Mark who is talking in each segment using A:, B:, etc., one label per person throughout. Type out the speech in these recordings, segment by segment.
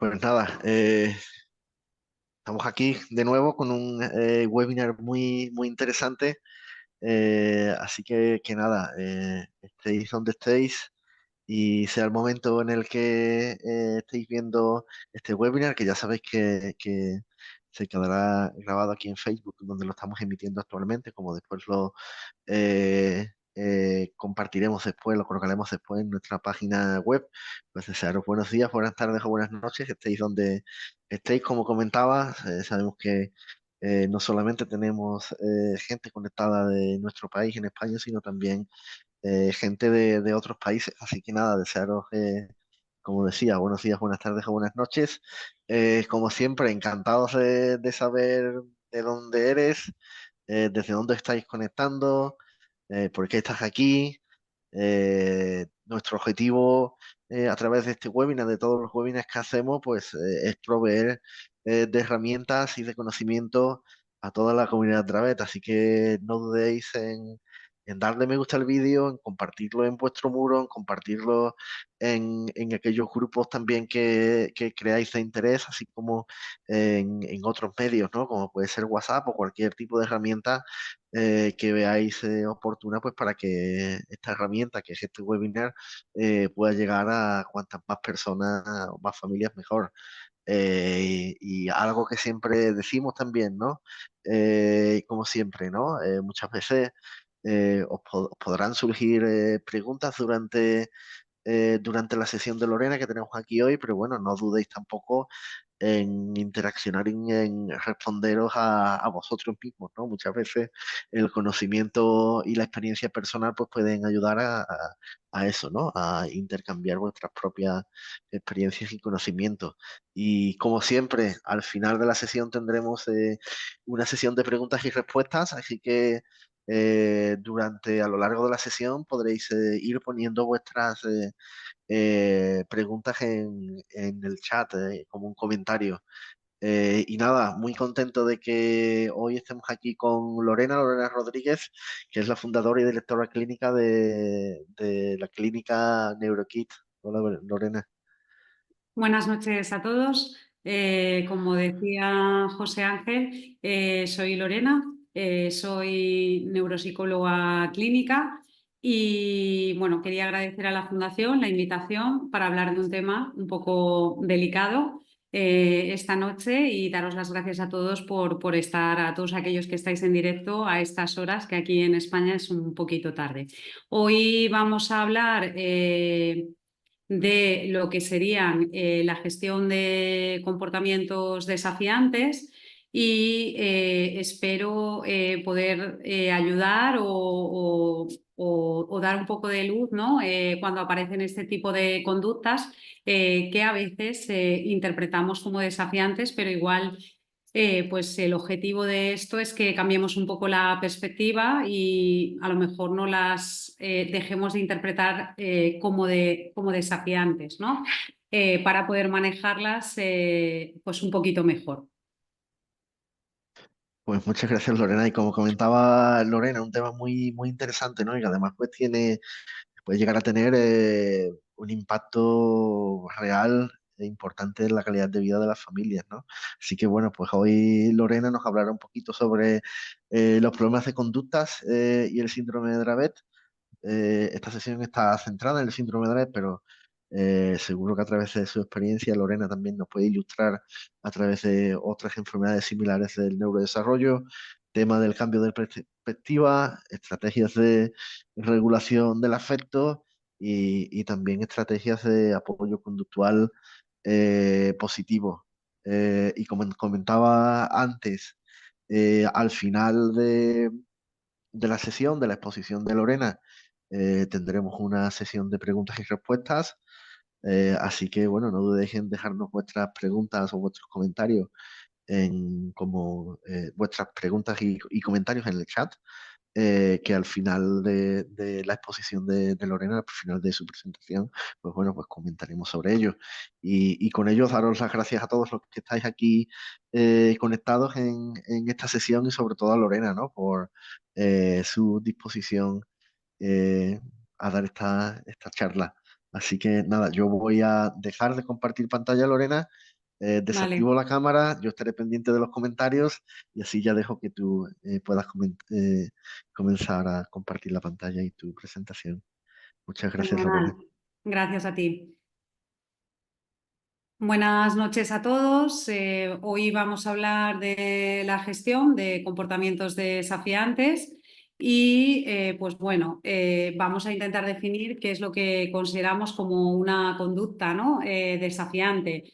A: Pues nada, estamos aquí de nuevo con un webinar muy interesante. Así que nada, estéis donde estéis y sea el momento en el que estéis viendo este webinar, que ya sabéis que se quedará grabado aquí en Facebook, donde lo estamos emitiendo actualmente, como después lo compartiremos después, lo colocaremos después en nuestra página web. Pues desearos buenos días, buenas tardes o buenas noches, estéis donde estéis. Como comentaba, sabemos que no solamente tenemos gente conectada de nuestro país en España, sino también gente de otros países. Así que nada, desearos, como decía, buenos días, buenas tardes o buenas noches. Como siempre, encantados de saber de dónde eres, desde dónde estáis conectando, por qué estás aquí. Nuestro objetivo a través de este webinar, de todos los webinars que hacemos, pues es proveer de herramientas y de conocimiento a toda la comunidad Dravet. Así que no dudéis en darle me gusta al vídeo, en compartirlo en vuestro muro, en compartirlo en aquellos grupos también que creáis de interés, así como en otros medios, ¿no? Como puede ser WhatsApp o cualquier tipo de herramienta que veáis oportuna, pues para que esta herramienta, que es este webinar, pueda llegar a cuantas más personas o más familias mejor. Y algo que siempre decimos también, ¿no? Como siempre, ¿no? Muchas veces os podrán surgir preguntas durante la sesión de Lorena que tenemos aquí hoy, pero bueno, no dudéis tampoco en interaccionar y en responderos a vosotros mismos, ¿no? Muchas veces el conocimiento y la experiencia personal pues pueden ayudar a eso, ¿no? A intercambiar vuestras propias experiencias y conocimientos. Y como siempre, al final de la sesión tendremos una sesión de preguntas y respuestas, así que a lo largo de la sesión podréis ir poniendo vuestras preguntas en el chat, como un comentario. Y nada, muy contento de que hoy estemos aquí con Lorena Rodríguez, que es la fundadora y directora clínica de la clínica NeuroKit. Hola, Lorena.
B: Buenas noches a todos. Como decía José Ángel, soy Lorena, soy neuropsicóloga clínica y bueno, quería agradecer a la Fundación la invitación para hablar de un tema un poco delicado esta noche y daros las gracias a todos por estar, a todos aquellos que estáis en directo a estas horas, que aquí en España es un poquito tarde. Hoy vamos a hablar de lo que serían la gestión de comportamientos desafiantes y espero poder ayudar o dar un poco de luz, ¿no? Cuando aparecen este tipo de conductas que a veces interpretamos como desafiantes, pero igual pues el objetivo de esto es que cambiemos un poco la perspectiva y a lo mejor no las dejemos de interpretar como desafiantes, ¿no? Para poder manejarlas pues un poquito mejor.
A: Pues muchas gracias, Lorena. Y como comentaba Lorena, un tema muy interesante, ¿no? Y que además pues puede llegar a tener un impacto real e importante en la calidad de vida de las familias, ¿no? Así que bueno, pues hoy Lorena nos hablará un poquito sobre los problemas de conductas y el síndrome de Dravet. Esta sesión está centrada en el síndrome de Dravet, pero seguro que a través de su experiencia Lorena también nos puede ilustrar a través de otras enfermedades similares del neurodesarrollo, tema del cambio de perspectiva, estrategias de regulación del afecto y también estrategias de apoyo conductual positivo. Y como comentaba antes, al final de la sesión, de la exposición de Lorena, tendremos una sesión de preguntas y respuestas. Así que, bueno, no dudéis en dejarnos vuestras preguntas o vuestros comentarios vuestras preguntas y comentarios en el chat, que al final de la exposición de Lorena, al final de su presentación, pues bueno, pues comentaremos sobre ello. Y con ello daros las gracias a todos los que estáis aquí conectados en esta sesión y sobre todo a Lorena, ¿no? Por su disposición eh, a dar esta charla. Así que nada, yo voy a dejar de compartir pantalla, Lorena,
B: Vale,
A: desactivo la cámara, yo estaré pendiente de los comentarios y así ya dejo que tú puedas comenzar a compartir la pantalla y tu presentación. Muchas gracias, Lorena.
B: fenomenal. Gracias a ti. Buenas noches a todos. Hoy vamos a hablar de la gestión de comportamientos desafiantes y, pues bueno, vamos a intentar definir qué es lo que consideramos como una conducta, ¿no? Desafiante.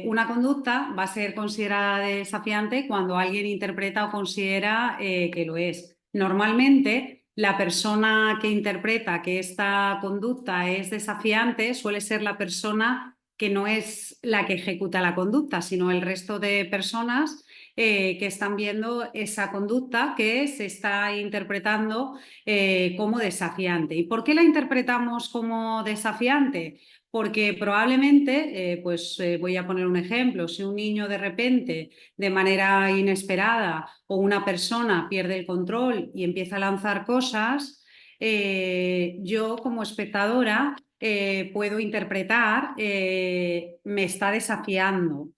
B: Una conducta va a ser considerada desafiante cuando alguien interpreta o considera que lo es. Normalmente, la persona que interpreta que esta conducta es desafiante suele ser la persona que no es la que ejecuta la conducta, sino el resto de personas que están viendo esa conducta que se está interpretando como desafiante. ¿Y por qué la interpretamos como desafiante? Porque probablemente, voy a poner un ejemplo, si un niño de repente, de manera inesperada, o una persona pierde el control y empieza a lanzar cosas, yo como espectadora puedo interpretar, me está desafiando.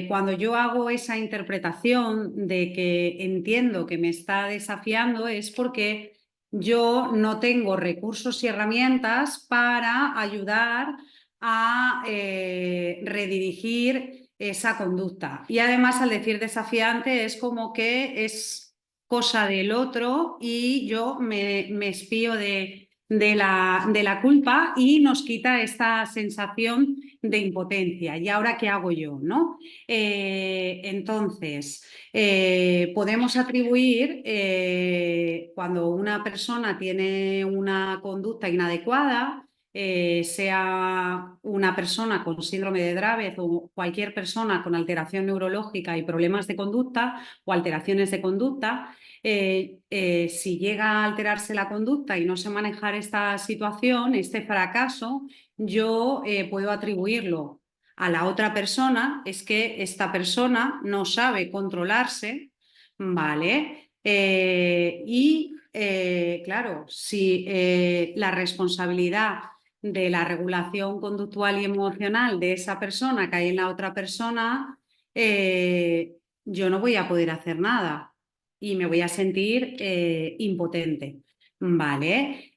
B: Cuando yo hago esa interpretación de que entiendo que me está desafiando es porque yo no tengo recursos y herramientas para ayudar a redirigir esa conducta. Y además al decir desafiante es como que es cosa del otro y yo me espío de la culpa y nos quita esta sensación de impotencia. ¿Y ahora qué hago yo? ¿No? Entonces, podemos atribuir, cuando una persona tiene una conducta inadecuada, sea una persona con síndrome de Dravet o cualquier persona con alteración neurológica y problemas de conducta o alteraciones de conducta, si llega a alterarse la conducta y no sé manejar esta situación, este fracaso, yo puedo atribuirlo a la otra persona, es que esta persona no sabe controlarse, ¿vale? Claro, si la responsabilidad de la regulación conductual y emocional de esa persona cae en la otra persona, yo no voy a poder hacer nada y me voy a sentir impotente. Vale.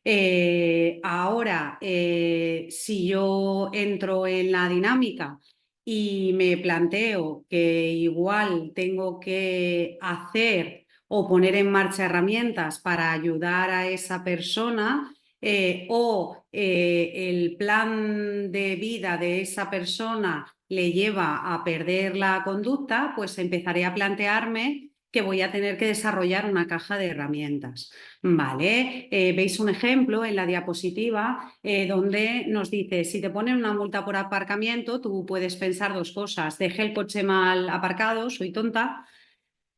B: Ahora, si yo entro en la dinámica y me planteo que igual tengo que hacer o poner en marcha herramientas para ayudar a esa persona, el plan de vida de esa persona le lleva a perder la conducta, pues empezaré a plantearme que voy a tener que desarrollar una caja de herramientas. Vale, veis un ejemplo en la diapositiva donde nos dice, si te ponen una multa por aparcamiento, tú puedes pensar dos cosas: dejé el coche mal aparcado, soy tonta.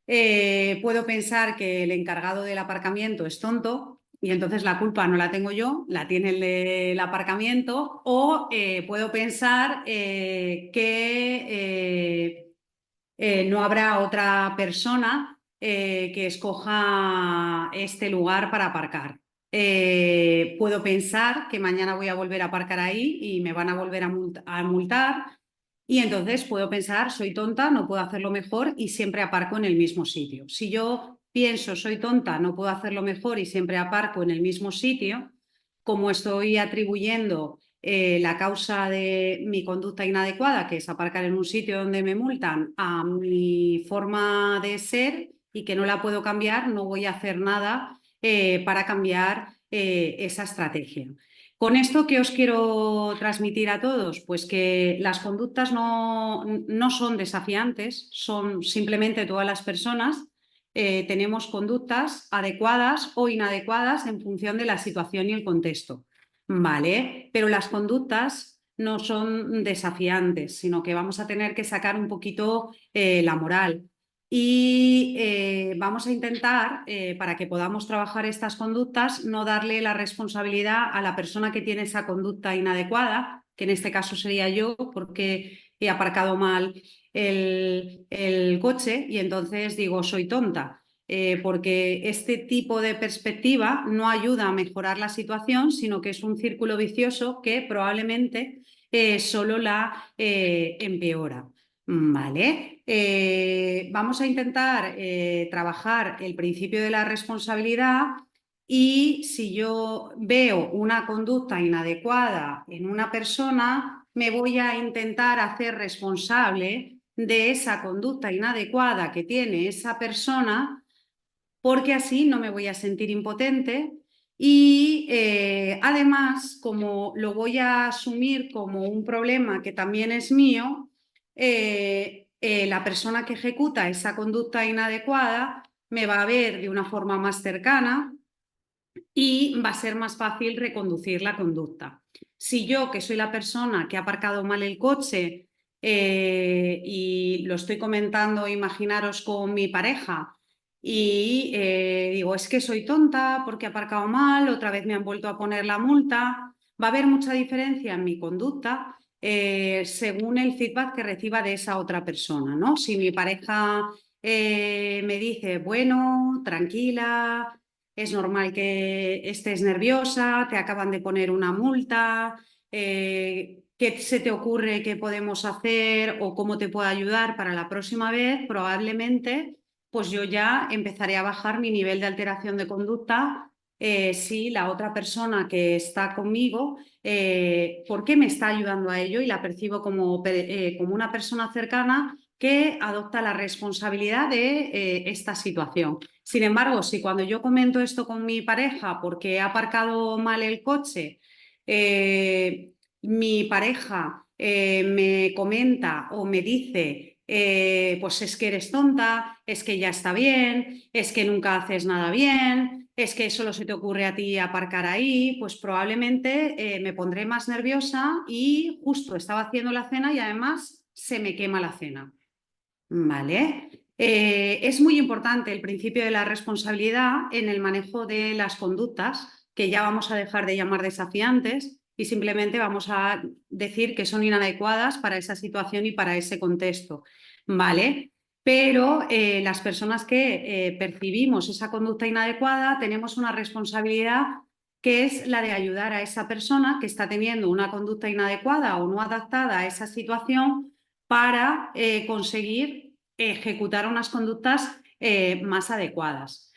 B: Puedo pensar que el encargado del aparcamiento es tonto y entonces la culpa no la tengo yo, la tiene el del aparcamiento. O puedo pensar que no habrá otra persona que escoja este lugar para aparcar. Puedo pensar que mañana voy a volver a aparcar ahí y me van a volver a multar. Y entonces puedo pensar, soy tonta, no puedo hacerlo mejor y siempre aparco en el mismo sitio. Si yo pienso, soy tonta, no puedo hacerlo mejor y siempre aparco en el mismo sitio, como estoy atribuyendo la causa de mi conducta inadecuada, que es aparcar en un sitio donde me multan, a mi forma de ser y que no la puedo cambiar, no voy a hacer nada para cambiar esa estrategia. Con esto, ¿qué os quiero transmitir a todos? Pues que las conductas no son desafiantes, son simplemente todas las personas. Tenemos conductas adecuadas o inadecuadas en función de la situación y el contexto. Vale, pero las conductas no son desafiantes, sino que vamos a tener que sacar un poquito la moral. Y vamos a intentar, para que podamos trabajar estas conductas, no darle la responsabilidad a la persona que tiene esa conducta inadecuada, que en este caso sería yo, porque he aparcado mal el coche y entonces digo, soy tonta. porque este tipo de perspectiva no ayuda a mejorar la situación, sino que es un círculo vicioso que probablemente solo la empeora. Vale, vamos a intentar trabajar el principio de la responsabilidad y si yo veo una conducta inadecuada en una persona, me voy a intentar hacer responsable de esa conducta inadecuada que tiene esa persona, porque así no me voy a sentir impotente y además, como lo voy a asumir como un problema que también es mío, la persona que ejecuta esa conducta inadecuada me va a ver de una forma más cercana y va a ser más fácil reconducir la conducta. Si yo, que soy la persona que ha aparcado mal el coche y lo estoy comentando, imaginaros con mi pareja, y digo, es que soy tonta porque he aparcado mal, otra vez me han vuelto a poner la multa, va a haber mucha diferencia en mi conducta según el feedback que reciba de esa otra persona, ¿no? Si mi pareja me dice, bueno, tranquila, es normal que estés nerviosa, te acaban de poner una multa, ¿qué se te ocurre que podemos hacer o cómo te puedo ayudar para la próxima vez? Probablemente, pues yo ya empezaré a bajar mi nivel de alteración de conducta si la otra persona que está conmigo, ¿por qué me está ayudando a ello? Y la percibo como una persona cercana que adopta la responsabilidad de esta situación. Sin embargo, si cuando yo comento esto con mi pareja porque he aparcado mal el coche, mi pareja me comenta o me dice, pues es que eres tonta, es que ya está bien, es que nunca haces nada bien, es que solo se te ocurre a ti aparcar ahí, pues probablemente me pondré más nerviosa y justo estaba haciendo la cena y además se me quema la cena. Vale. Es muy importante el principio de la responsabilidad en el manejo de las conductas, que ya vamos a dejar de llamar desafiantes y simplemente vamos a decir que son inadecuadas para esa situación y para ese contexto. Vale. Pero las personas que percibimos esa conducta inadecuada tenemos una responsabilidad que es la de ayudar a esa persona que está teniendo una conducta inadecuada o no adaptada a esa situación para conseguir ejecutar unas conductas más adecuadas.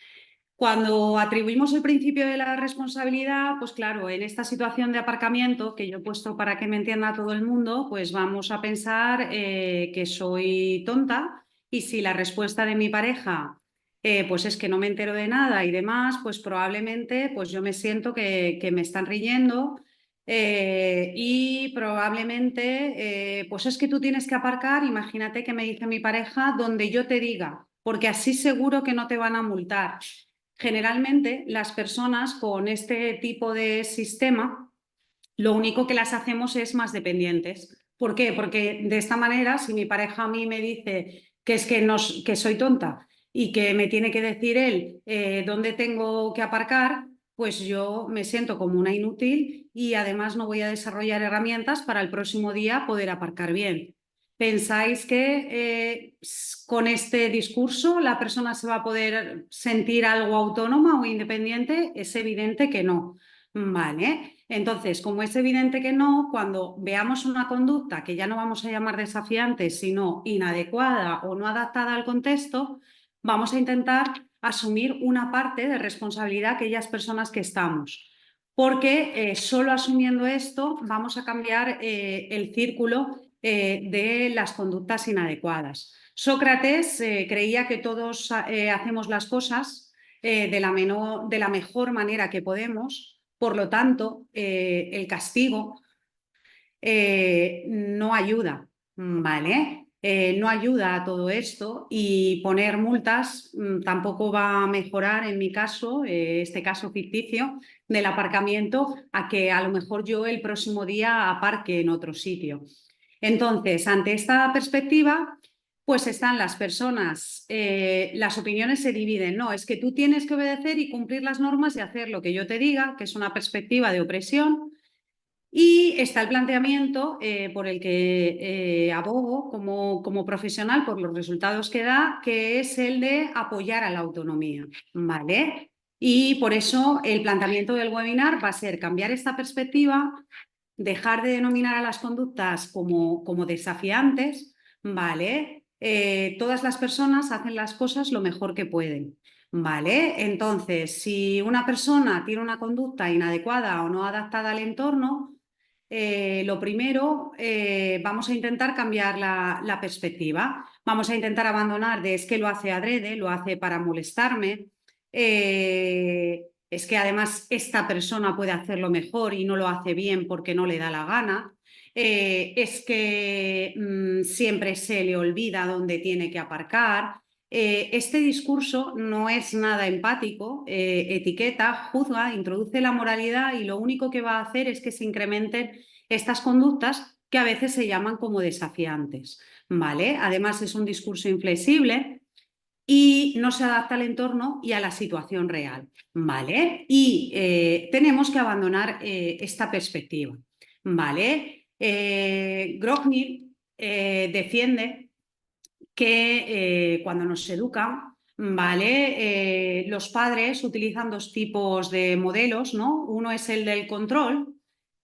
B: Cuando atribuimos el principio de la responsabilidad, pues claro, en esta situación de aparcamiento que yo he puesto para que me entienda todo el mundo, pues vamos a pensar que soy tonta y si la respuesta de mi pareja pues es que no me entero de nada y demás, pues probablemente pues yo me siento que me están riñendo y probablemente pues es que tú tienes que aparcar, imagínate que me dice mi pareja, donde yo te diga, porque así seguro que no te van a multar. Generalmente las personas con este tipo de sistema, lo único que las hacemos es más dependientes. ¿Por qué? Porque de esta manera, si mi pareja a mí me dice que es que, no, que soy tonta y que me tiene que decir él dónde tengo que aparcar, pues yo me siento como una inútil y además no voy a desarrollar herramientas para el próximo día poder aparcar bien. ¿Pensáis que con este discurso la persona se va a poder sentir algo autónoma o independiente? Es evidente que no. Vale. Entonces, como es evidente que no, cuando veamos una conducta que ya no vamos a llamar desafiante, sino inadecuada o no adaptada al contexto, vamos a intentar asumir una parte de responsabilidad aquellas personas que estamos. Porque solo asumiendo esto vamos a cambiar el círculo de las conductas inadecuadas. Sócrates creía que todos hacemos las cosas de la mejor manera que podemos, por lo tanto, el castigo no ayuda, ¿vale? No ayuda a todo esto y poner multas tampoco va a mejorar, en mi caso, este caso ficticio del aparcamiento, a que a lo mejor yo el próximo día aparque en otro sitio. Entonces, ante esta perspectiva, pues están las personas, las opiniones se dividen, no, es que tú tienes que obedecer y cumplir las normas y hacer lo que yo te diga, que es una perspectiva de opresión, Y está el planteamiento por el que abogo como profesional por los resultados que da, que es el de apoyar a la autonomía, ¿vale? Y por eso el planteamiento del webinar va a ser cambiar esta perspectiva, dejar de denominar a las conductas como desafiantes, ¿vale? Todas las personas hacen las cosas lo mejor que pueden, ¿vale? Entonces, si una persona tiene una conducta inadecuada o no adaptada al entorno, lo primero, vamos a intentar cambiar la perspectiva. Vamos a intentar abandonar de es que lo hace adrede, lo hace para molestarme, es que además esta persona puede hacerlo mejor y no lo hace bien porque no le da la gana. Es que siempre se le olvida dónde tiene que aparcar. Este discurso no es nada empático, etiqueta, juzga, introduce la moralidad y lo único que va a hacer es que se incrementen estas conductas que a veces se llaman como desafiantes, ¿vale? Además es un discurso inflexible y no se adapta al entorno y a la situación real, ¿vale? Y tenemos que abandonar esta perspectiva, ¿vale? Grognil defiende que cuando nos educan, ¿vale? Los padres utilizan dos tipos de modelos, ¿no? Uno es el del control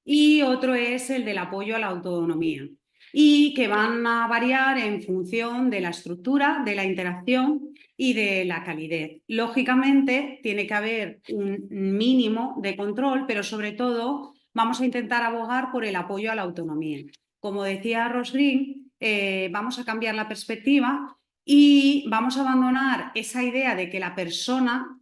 B: y otro es el del apoyo a la autonomía y que van a variar en función de la estructura, de la interacción y de la calidez. Lógicamente, tiene que haber un mínimo de control, pero sobre todo vamos a intentar abogar por el apoyo a la autonomía. Como decía Ross Green, vamos a cambiar la perspectiva y vamos a abandonar esa idea de que la persona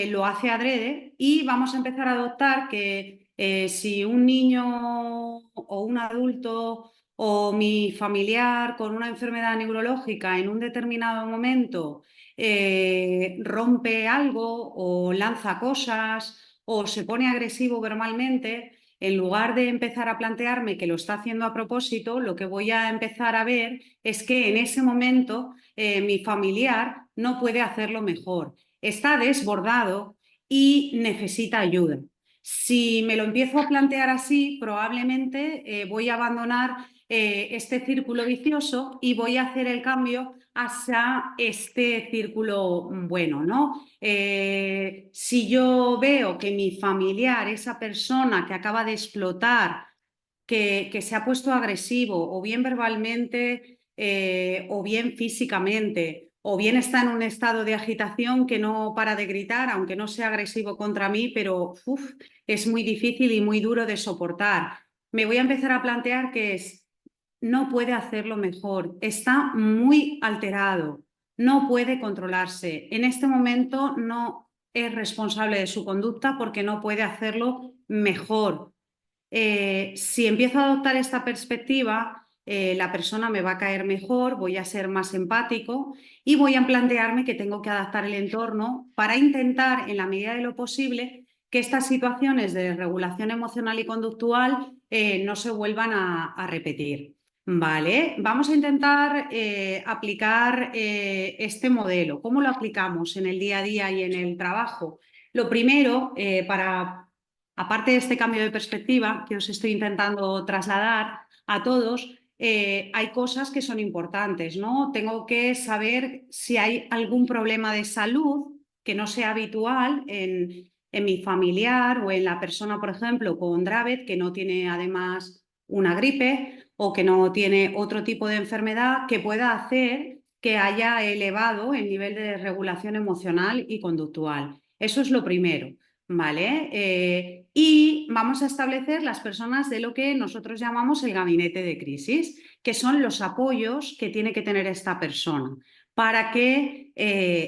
B: lo hace adrede y vamos a empezar a adoptar que si un niño o un adulto o mi familiar con una enfermedad neurológica en un determinado momento rompe algo o lanza cosas o se pone agresivo verbalmente, en lugar de empezar a plantearme que lo está haciendo a propósito, lo que voy a empezar a ver es que en ese momento mi familiar no puede hacerlo mejor, está desbordado y necesita ayuda. Si me lo empiezo a plantear así, probablemente voy a abandonar este círculo vicioso y voy a hacer el cambio hacia este círculo bueno, ¿no? Si yo veo que mi familiar, esa persona que acaba de explotar, que se ha puesto agresivo, o bien verbalmente, o bien físicamente, o bien está en un estado de agitación que no para de gritar, aunque no sea agresivo contra mí, pero es muy difícil y muy duro de soportar. Me voy a empezar a plantear que no puede hacerlo mejor, está muy alterado, no puede controlarse. En este momento no es responsable de su conducta porque no puede hacerlo mejor. Si empiezo a adoptar esta perspectiva, la persona me va a caer mejor, voy a ser más empático y voy a plantearme que tengo que adaptar el entorno para intentar, en la medida de lo posible, que estas situaciones de regulación emocional y conductual no se vuelvan a repetir. Vale, vamos a intentar aplicar este modelo. ¿Cómo lo aplicamos en el día a día y en el trabajo? Lo primero, aparte de este cambio de perspectiva que os estoy intentando trasladar a todos, hay cosas que son importantes, ¿no? Tengo que saber si hay algún problema de salud que no sea habitual en mi familiar o en la persona, por ejemplo, con Dravet, que no tiene además una gripe o que no tiene otro tipo de enfermedad que pueda hacer que haya elevado el nivel de regulación emocional y conductual. Eso es lo primero. ¿Vale? Y vamos a establecer las personas de lo que nosotros llamamos el gabinete de crisis, que son los apoyos que tiene que tener esta persona para que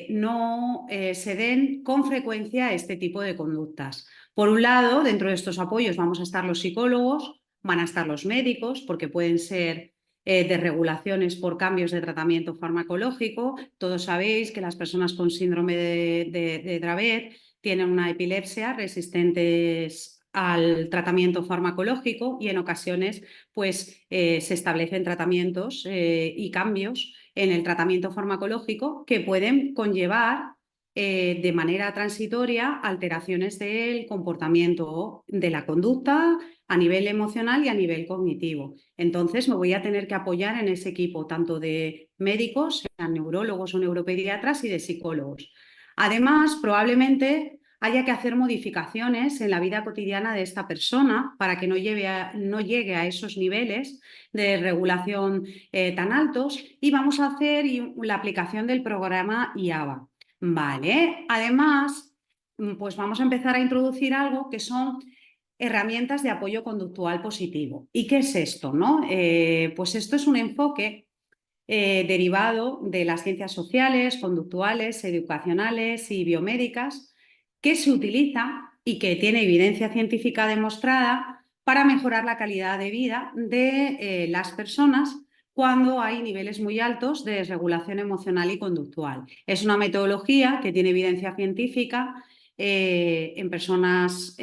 B: no se den con frecuencia este tipo de conductas. Por un lado, dentro de estos apoyos vamos a estar los psicólogos, van a estar los médicos, porque pueden ser desregulaciones por cambios de tratamiento farmacológico. Todos sabéis que las personas con síndrome de Dravet tienen una epilepsia resistentes al tratamiento farmacológico y en ocasiones pues se establecen tratamientos y cambios en el tratamiento farmacológico que pueden conllevar de manera transitoria alteraciones del comportamiento, de la conducta a nivel emocional y a nivel cognitivo. Entonces me voy a tener que apoyar en ese equipo, tanto de médicos, sean neurólogos o neuropediatras, y de psicólogos. Además, probablemente haya que hacer modificaciones en la vida cotidiana de esta persona para que no llegue a esos niveles de regulación tan altos, y vamos a hacer la aplicación del programa IABA. Vale, además, pues vamos a empezar a introducir algo que son herramientas de apoyo conductual positivo. ¿Y qué es esto, no? Pues esto es un enfoque derivado de las ciencias sociales, conductuales, educacionales y biomédicas, que se utiliza y que tiene evidencia científica demostrada para mejorar la calidad de vida de las personas cuando hay niveles muy altos de desregulación emocional y conductual. Es una metodología que tiene evidencia científica en personas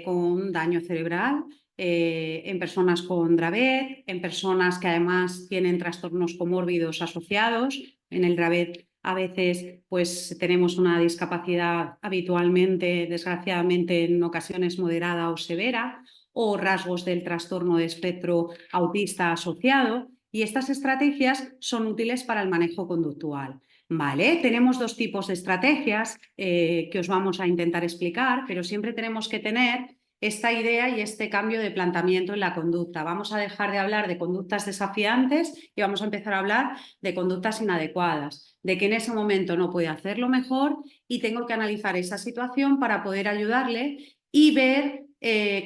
B: con daño cerebral, en personas con Dravet, en personas que además tienen trastornos comórbidos asociados. En el Dravet a veces pues tenemos una discapacidad habitualmente, desgraciadamente en ocasiones moderada o severa, o rasgos del trastorno de espectro autista asociado, y estas estrategias son útiles para el manejo conductual. Vale, tenemos dos tipos de estrategias que os vamos a intentar explicar, pero siempre tenemos que tener esta idea y este cambio de planteamiento en la conducta. Vamos a dejar de hablar de conductas desafiantes y vamos a empezar a hablar de conductas inadecuadas, de que en ese momento no puede hacerlo mejor y tengo que analizar esa situación para poder ayudarle y ver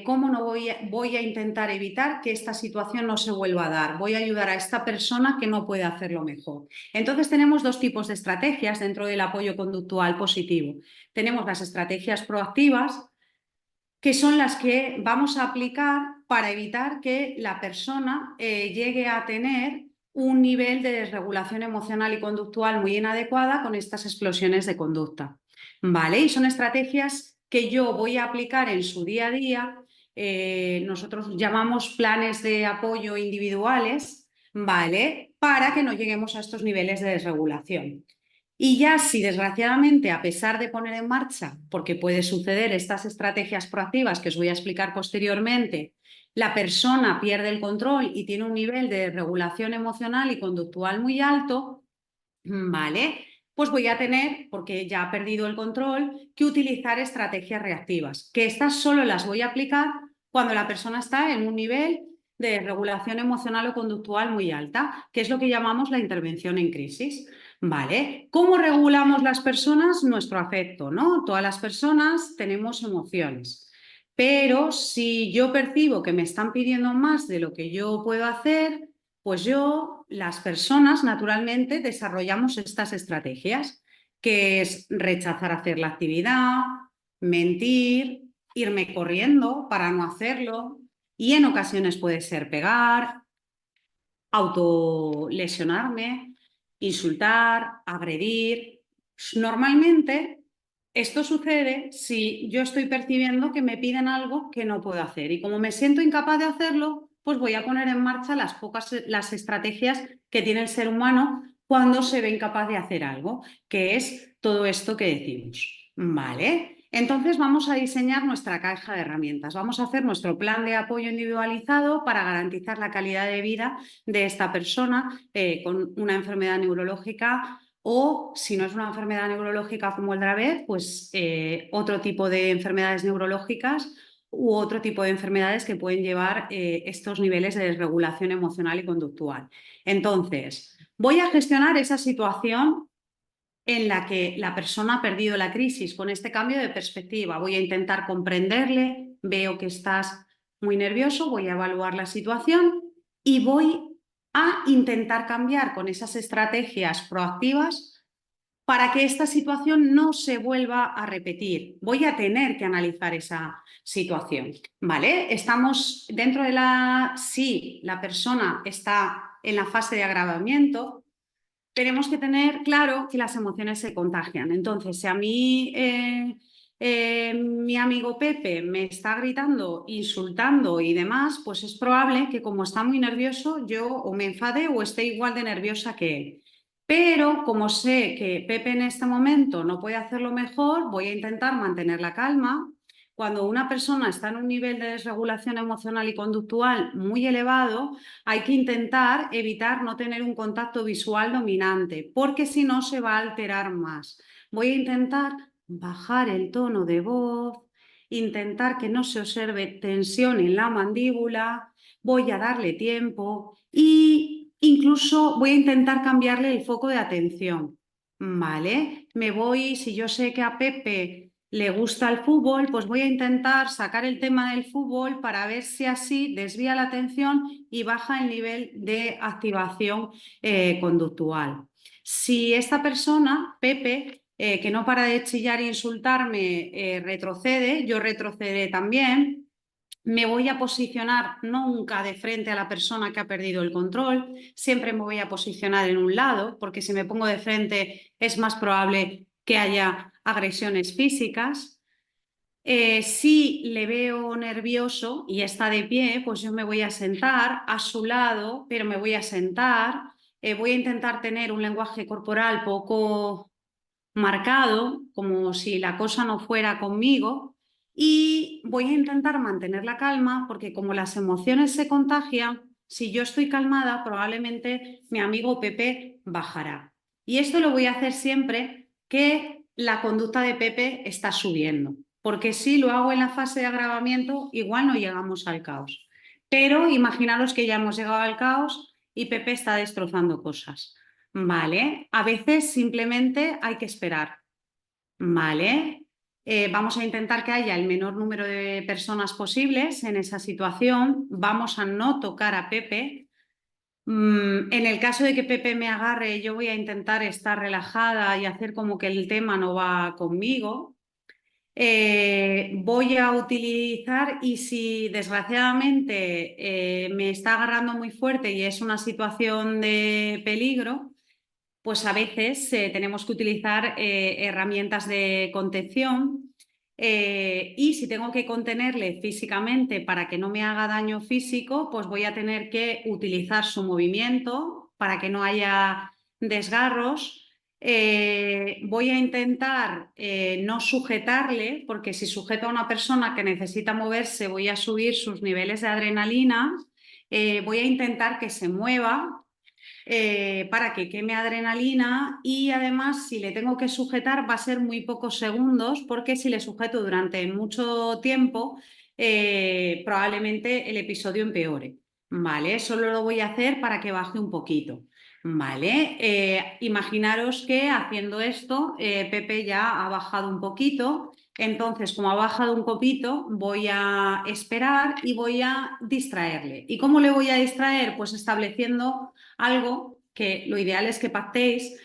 B: cómo no voy a intentar evitar que esta situación no se vuelva a dar. Voy a ayudar a esta persona que no puede hacerlo mejor. Entonces tenemos dos tipos de estrategias dentro del apoyo conductual positivo. Tenemos las estrategias proactivas, que son las que vamos a aplicar para evitar que la persona llegue a tener un nivel de desregulación emocional y conductual muy inadecuada con estas explosiones de conducta. ¿Vale? Y son estrategias que yo voy a aplicar en su día a día. Nosotros llamamos planes de apoyo individuales, ¿vale? Para que no lleguemos a estos niveles de desregulación. Y ya si desgraciadamente, a pesar de poner en marcha, porque puede suceder, estas estrategias proactivas que os voy a explicar posteriormente, la persona pierde el control y tiene un nivel de regulación emocional y conductual muy alto, ¿vale? Pues voy a tener, porque ya ha perdido el control, que utilizar estrategias reactivas, que estas solo las voy a aplicar cuando la persona está en un nivel de regulación emocional o conductual muy alta, que es lo que llamamos la intervención en crisis. ¿Vale? ¿Cómo regulamos las personas nuestro afecto, ¿no? Todas las personas tenemos emociones, pero si yo percibo que me están pidiendo más de lo que yo puedo hacer, pues las personas naturalmente desarrollamos estas estrategias, que es rechazar hacer la actividad, mentir, irme corriendo para no hacerlo, y en ocasiones puede ser pegar, autolesionarme, insultar, agredir. Normalmente esto sucede si yo estoy percibiendo que me piden algo que no puedo hacer, y como me siento incapaz de hacerlo, pues voy a poner en marcha las estrategias que tiene el ser humano cuando se ve incapaz de hacer algo, que es todo esto que decimos. ¿Vale? Entonces vamos a diseñar nuestra caja de herramientas. Vamos a hacer nuestro plan de apoyo individualizado para garantizar la calidad de vida de esta persona con una enfermedad neurológica, o si no es una enfermedad neurológica como el Dravet, pues otro tipo de enfermedades neurológicas u otro tipo de enfermedades que pueden llevar estos niveles de desregulación emocional y conductual. Entonces, voy a gestionar esa situación en la que la persona ha perdido la crisis con este cambio de perspectiva. Voy a intentar comprenderle, veo que estás muy nervioso, voy a evaluar la situación y voy a intentar cambiar con esas estrategias proactivas para que esta situación no se vuelva a repetir. Voy a tener que analizar esa situación, ¿vale? Estamos dentro de si la persona está en la fase de agravamiento, tenemos que tener claro que las emociones se contagian. Entonces, si a mí mi amigo Pepe me está gritando, insultando y demás, pues es probable que, como está muy nervioso, yo o me enfade o esté igual de nerviosa que él. Pero como sé que Pepe en este momento no puede hacerlo mejor, voy a intentar mantener la calma. Cuando una persona está en un nivel de desregulación emocional y conductual muy elevado, hay que intentar evitar no tener un contacto visual dominante, porque si no se va a alterar más. Voy a intentar bajar el tono de voz, intentar que no se observe tensión en la mandíbula, voy a darle tiempo y incluso voy a intentar cambiarle el foco de atención, ¿vale? Me voy, si yo sé que a Pepe le gusta el fútbol, pues voy a intentar sacar el tema del fútbol para ver si así desvía la atención y baja el nivel de activación conductual. Si esta persona, Pepe, que no para de chillar e insultarme, retrocede, yo retrocederé también. Me voy a posicionar nunca de frente a la persona que ha perdido el control, siempre me voy a posicionar en un lado, porque si me pongo de frente es más probable que haya agresiones físicas. Si le veo nervioso y está de pie, pues yo me voy a sentar a su lado, pero me voy a sentar. Voy a intentar tener un lenguaje corporal poco marcado, como si la cosa no fuera conmigo, y voy a intentar mantener la calma porque como las emociones se contagian, si yo estoy calmada, probablemente mi amigo Pepe bajará. Y esto lo voy a hacer siempre que la conducta de Pepe está subiendo, porque si lo hago en la fase de agravamiento, igual no llegamos al caos. Pero imaginaros que ya hemos llegado al caos y Pepe está destrozando cosas. Vale, a veces simplemente hay que esperar, ¿vale? Vamos a intentar que haya el menor número de personas posibles en esa situación. Vamos a no tocar a Pepe. En el caso de que Pepe me agarre, yo voy a intentar estar relajada y hacer como que el tema no va conmigo. Voy a utilizar y si desgraciadamente me está agarrando muy fuerte y es una situación de peligro, pues a veces tenemos que utilizar herramientas de contención y si tengo que contenerle físicamente para que no me haga daño físico, pues voy a tener que utilizar su movimiento para que no haya desgarros. Voy a intentar no sujetarle, porque si sujeto a una persona que necesita moverse, voy a subir sus niveles de adrenalina. Voy a intentar que se mueva para que queme adrenalina y además si le tengo que sujetar va a ser muy pocos segundos porque si le sujeto durante mucho tiempo probablemente el episodio empeore, ¿vale? Solo lo voy a hacer para que baje un poquito. Vale, imaginaros que haciendo esto Pepe ya ha bajado un poquito, entonces como ha bajado un poquito voy a esperar y voy a distraerle. ¿Y cómo le voy a distraer? Pues estableciendo algo que lo ideal es que pactéis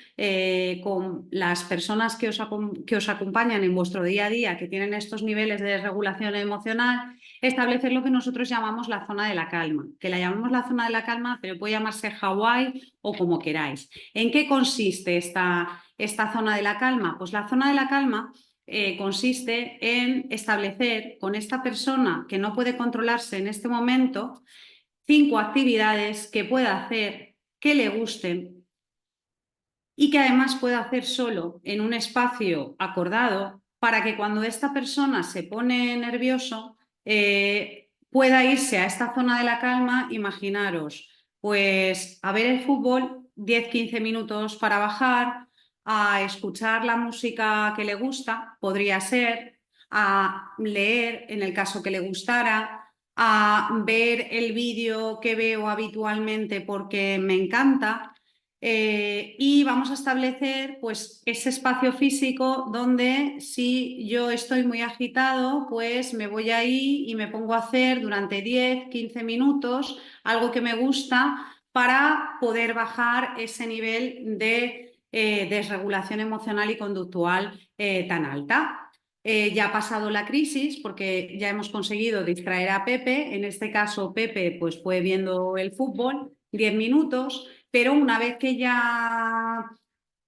B: con las personas que os acompañan en vuestro día a día, que tienen estos niveles de desregulación emocional, establecer lo que nosotros llamamos la zona de la calma, que la llamamos la zona de la calma, pero puede llamarse Hawái o como queráis. ¿En qué consiste esta zona de la calma? Pues la zona de la calma consiste en establecer con esta persona que no puede controlarse en este momento 5 actividades que pueda hacer que le gusten y que además pueda hacer solo en un espacio acordado para que cuando esta persona se pone nervioso pueda irse a esta zona de la calma. Imaginaros, pues a ver el fútbol 10-15 minutos para bajar, a escuchar la música que le gusta, podría ser, a leer en el caso que le gustara, a ver el vídeo que veo habitualmente porque me encanta. Y vamos a establecer pues ese espacio físico donde si yo estoy muy agitado, pues me voy ahí y me pongo a hacer durante 10-15 minutos algo que me gusta para poder bajar ese nivel de desregulación emocional y conductual tan alta. Ya ha pasado la crisis porque ya hemos conseguido distraer a Pepe. En este caso, Pepe pues, fue viendo el fútbol 10 minutos, pero una vez que ya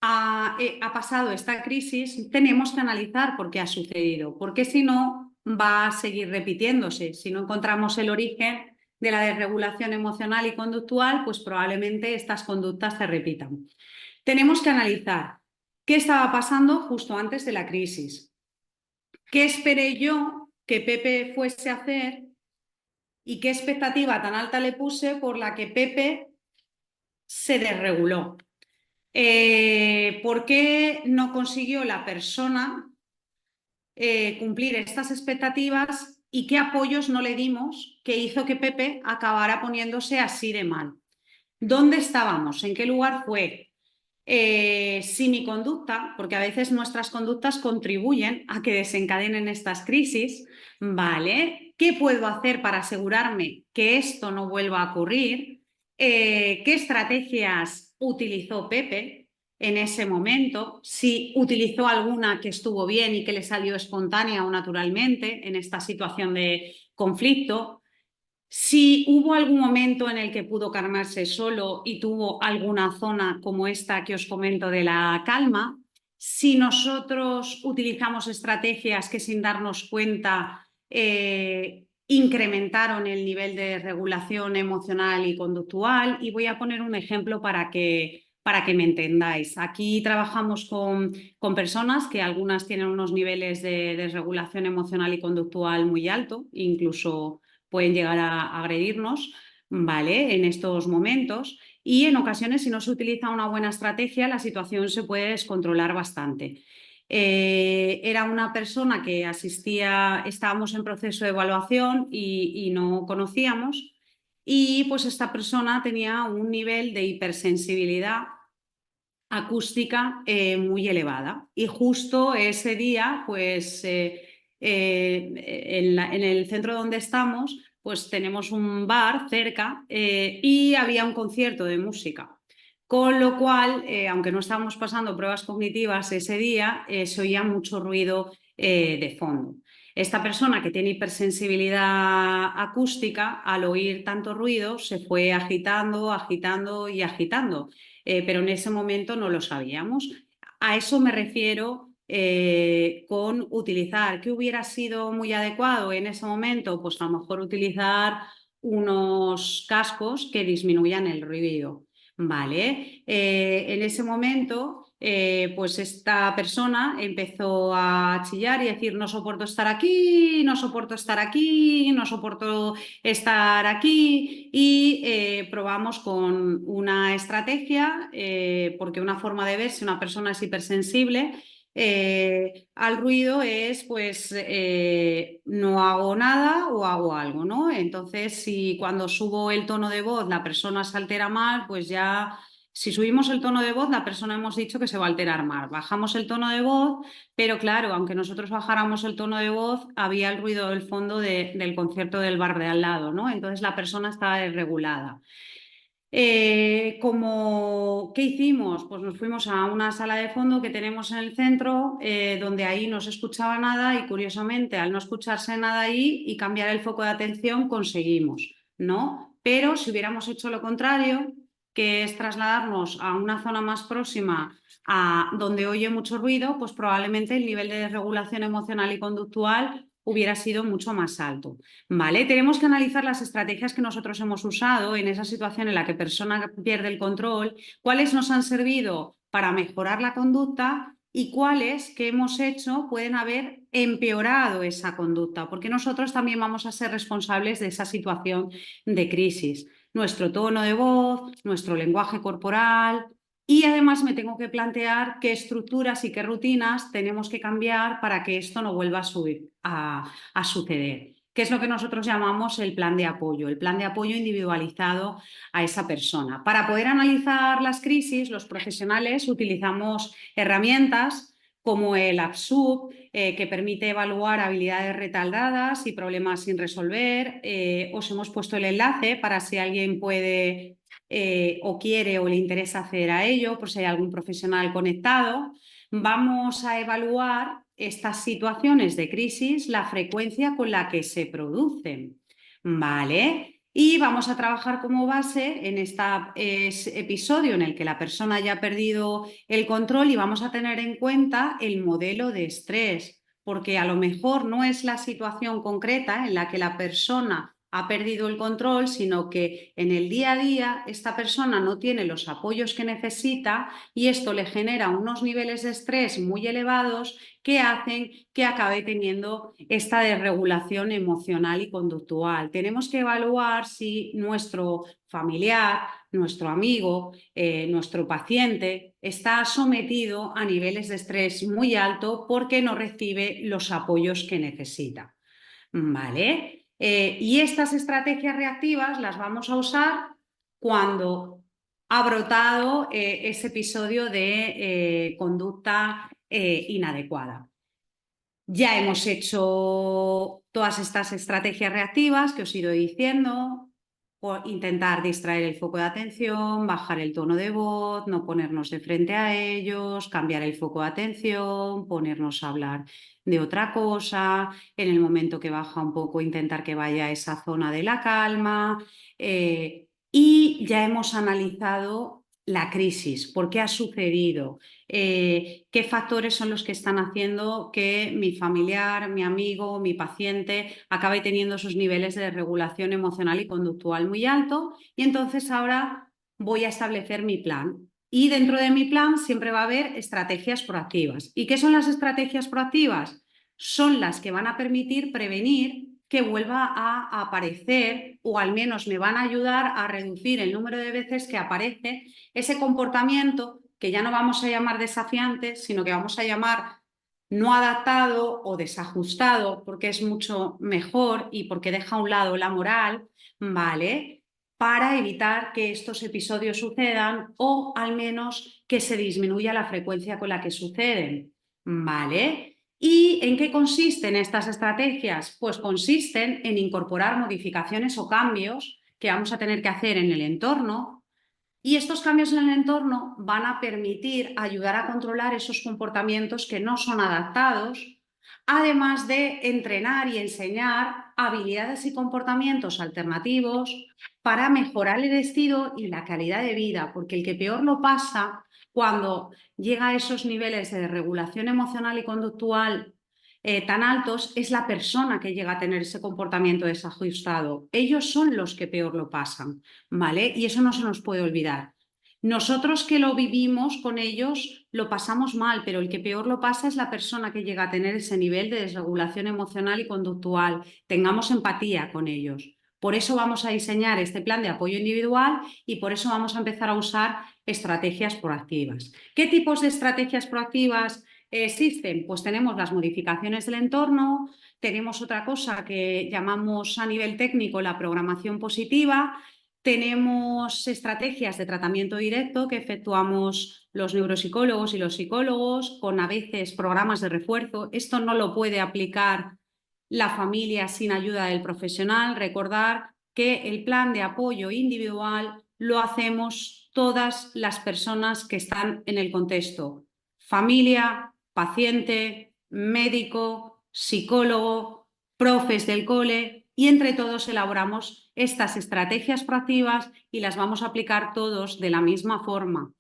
B: ha pasado esta crisis, tenemos que analizar por qué ha sucedido, porque si no, va a seguir repitiéndose. Si no encontramos el origen de la desregulación emocional y conductual, pues probablemente estas conductas se repitan. Tenemos que analizar qué estaba pasando justo antes de la crisis. ¿Qué esperé yo que Pepe fuese a hacer y qué expectativa tan alta le puse por la que Pepe se desreguló? ¿Por qué no consiguió la persona cumplir estas expectativas y qué apoyos no le dimos que hizo que Pepe acabara poniéndose así de mal? ¿Dónde estábamos? ¿En qué lugar fue? Si mi conducta, porque a veces nuestras conductas contribuyen a que desencadenen estas crisis, ¿vale? ¿Qué puedo hacer para asegurarme que esto no vuelva a ocurrir? ¿Qué estrategias utilizó Pepe en ese momento? Si utilizó alguna que estuvo bien y que le salió espontánea o naturalmente en esta situación de conflicto. Si hubo algún momento en el que pudo calmarse solo y tuvo alguna zona como esta que os comento de la calma, si nosotros utilizamos estrategias que sin darnos cuenta incrementaron el nivel de regulación emocional y conductual. Y voy a poner un ejemplo para que me entendáis. Aquí trabajamos con personas que algunas tienen unos niveles de regulación emocional y conductual muy alto, incluso pueden llegar a agredirnos, ¿vale? En estos momentos. Y en ocasiones, si no se utiliza una buena estrategia, la situación se puede descontrolar bastante. Era una persona que asistía, estábamos en proceso de evaluación y no conocíamos, y pues esta persona tenía un nivel de hipersensibilidad acústica muy elevada. Y justo ese día, pues en el centro donde estamos, pues tenemos un bar cerca y había un concierto de música. Con lo cual, aunque no estábamos pasando pruebas cognitivas ese día, se oía mucho ruido de fondo. Esta persona que tiene hipersensibilidad acústica, al oír tanto ruido, se fue agitando, agitando y agitando. Pero en ese momento no lo sabíamos. A eso me refiero con utilizar. ¿Qué hubiera sido muy adecuado en ese momento? Pues a lo mejor utilizar unos cascos que disminuyan el ruido, ¿vale? En ese momento, pues esta persona empezó a chillar y decir: no soporto estar aquí, no soporto estar aquí, no soporto estar aquí. Y probamos con una estrategia, porque una forma de ver si una persona es hipersensible al ruido es pues no hago nada o hago algo, ¿no? Entonces, si cuando subo el tono de voz la persona se altera mal, pues ya, si subimos el tono de voz, la persona hemos dicho que se va a alterar mal. Bajamos el tono de voz, pero claro, aunque nosotros bajáramos el tono de voz, había el ruido del fondo del concierto del bar de al lado, ¿no? Entonces la persona estaba desregulada. ¿Qué hicimos? Pues nos fuimos a una sala de fondo que tenemos en el centro, donde ahí no se escuchaba nada y curiosamente al no escucharse nada ahí y cambiar el foco de atención conseguimos, ¿no? Pero si hubiéramos hecho lo contrario, que es trasladarnos a una zona más próxima a donde oye mucho ruido, pues probablemente el nivel de desregulación emocional y conductual hubiera sido mucho más alto, ¿vale? Tenemos que analizar las estrategias que nosotros hemos usado en esa situación en la que persona pierde el control, cuáles nos han servido para mejorar la conducta y cuáles que hemos hecho pueden haber empeorado esa conducta, porque nosotros también vamos a ser responsables de esa situación de crisis. Nuestro tono de voz, nuestro lenguaje corporal, y además me tengo que plantear qué estructuras y qué rutinas tenemos que cambiar para que esto no vuelva a suceder, que es lo que nosotros llamamos el plan de apoyo individualizado a esa persona. Para poder analizar las crisis, los profesionales utilizamos herramientas como el APSUB, que permite evaluar habilidades retardadas y problemas sin resolver. Os hemos puesto el enlace para si alguien puede o quiere o le interesa acceder a ello, por si hay algún profesional conectado. Vamos a evaluar estas situaciones de crisis, la frecuencia con la que se producen, ¿vale? Y vamos a trabajar como base en este episodio en el que la persona ya ha perdido el control, y vamos a tener en cuenta el modelo de estrés, porque a lo mejor no es la situación concreta en la que la persona ha perdido el control, sino que en el día a día esta persona no tiene los apoyos que necesita y esto le genera unos niveles de estrés muy elevados que hacen que acabe teniendo esta desregulación emocional y conductual. Tenemos que evaluar si nuestro familiar, nuestro amigo, nuestro paciente está sometido a niveles de estrés muy alto porque no recibe los apoyos que necesita. ¿Vale? Y estas estrategias reactivas las vamos a usar cuando ha brotado ese episodio de conducta inadecuada. Ya hemos hecho todas estas estrategias reactivas que os he ido diciendo, intentar distraer el foco de atención, bajar el tono de voz, no ponernos de frente a ellos, cambiar el foco de atención, ponernos a hablar de otra cosa, en el momento que baja un poco intentar que vaya a esa zona de la calma y ya hemos analizado la crisis, por qué ha sucedido, qué factores son los que están haciendo que mi familiar, mi amigo, mi paciente acabe teniendo sus niveles de regulación emocional y conductual muy alto y entonces ahora voy a establecer mi plan. Y dentro de mi plan siempre va a haber estrategias proactivas. ¿Y qué son las estrategias proactivas? Son las que van a permitir prevenir que vuelva a aparecer o al menos me van a ayudar a reducir el número de veces que aparece ese comportamiento que ya no vamos a llamar desafiante, sino que vamos a llamar no adaptado o desajustado, porque es mucho mejor y porque deja a un lado la moral, ¿vale? Para evitar que estos episodios sucedan o al menos que se disminuya la frecuencia con la que suceden, ¿vale? ¿Y en qué consisten estas estrategias? Pues consisten en incorporar modificaciones o cambios que vamos a tener que hacer en el entorno y estos cambios en el entorno van a permitir ayudar a controlar esos comportamientos que no son adaptados, además de entrenar y enseñar habilidades y comportamientos alternativos para mejorar el estilo y la calidad de vida, porque el que peor lo pasa cuando llega a esos niveles de regulación emocional y conductual tan altos es la persona que llega a tener ese comportamiento desajustado. Ellos son los que peor lo pasan, ¿vale? Y eso no se nos puede olvidar. Nosotros que lo vivimos con ellos lo pasamos mal, pero el que peor lo pasa es la persona que llega a tener ese nivel de desregulación emocional y conductual. Tengamos empatía con ellos. Por eso vamos a diseñar este plan de apoyo individual y por eso vamos a empezar a usar estrategias proactivas. ¿Qué tipos de estrategias proactivas existen? Pues tenemos las modificaciones del entorno, tenemos otra cosa que llamamos a nivel técnico la programación positiva, tenemos estrategias de tratamiento directo que efectuamos los neuropsicólogos y los psicólogos con a veces programas de refuerzo. Esto no lo puede aplicar la familia sin ayuda del profesional. Recordar que el plan de apoyo individual lo hacemos todas las personas que están en el contexto. Familia, paciente, médico, psicólogo, profes del cole y entre todos elaboramos estas estrategias proactivas y las vamos a aplicar todos de la misma forma,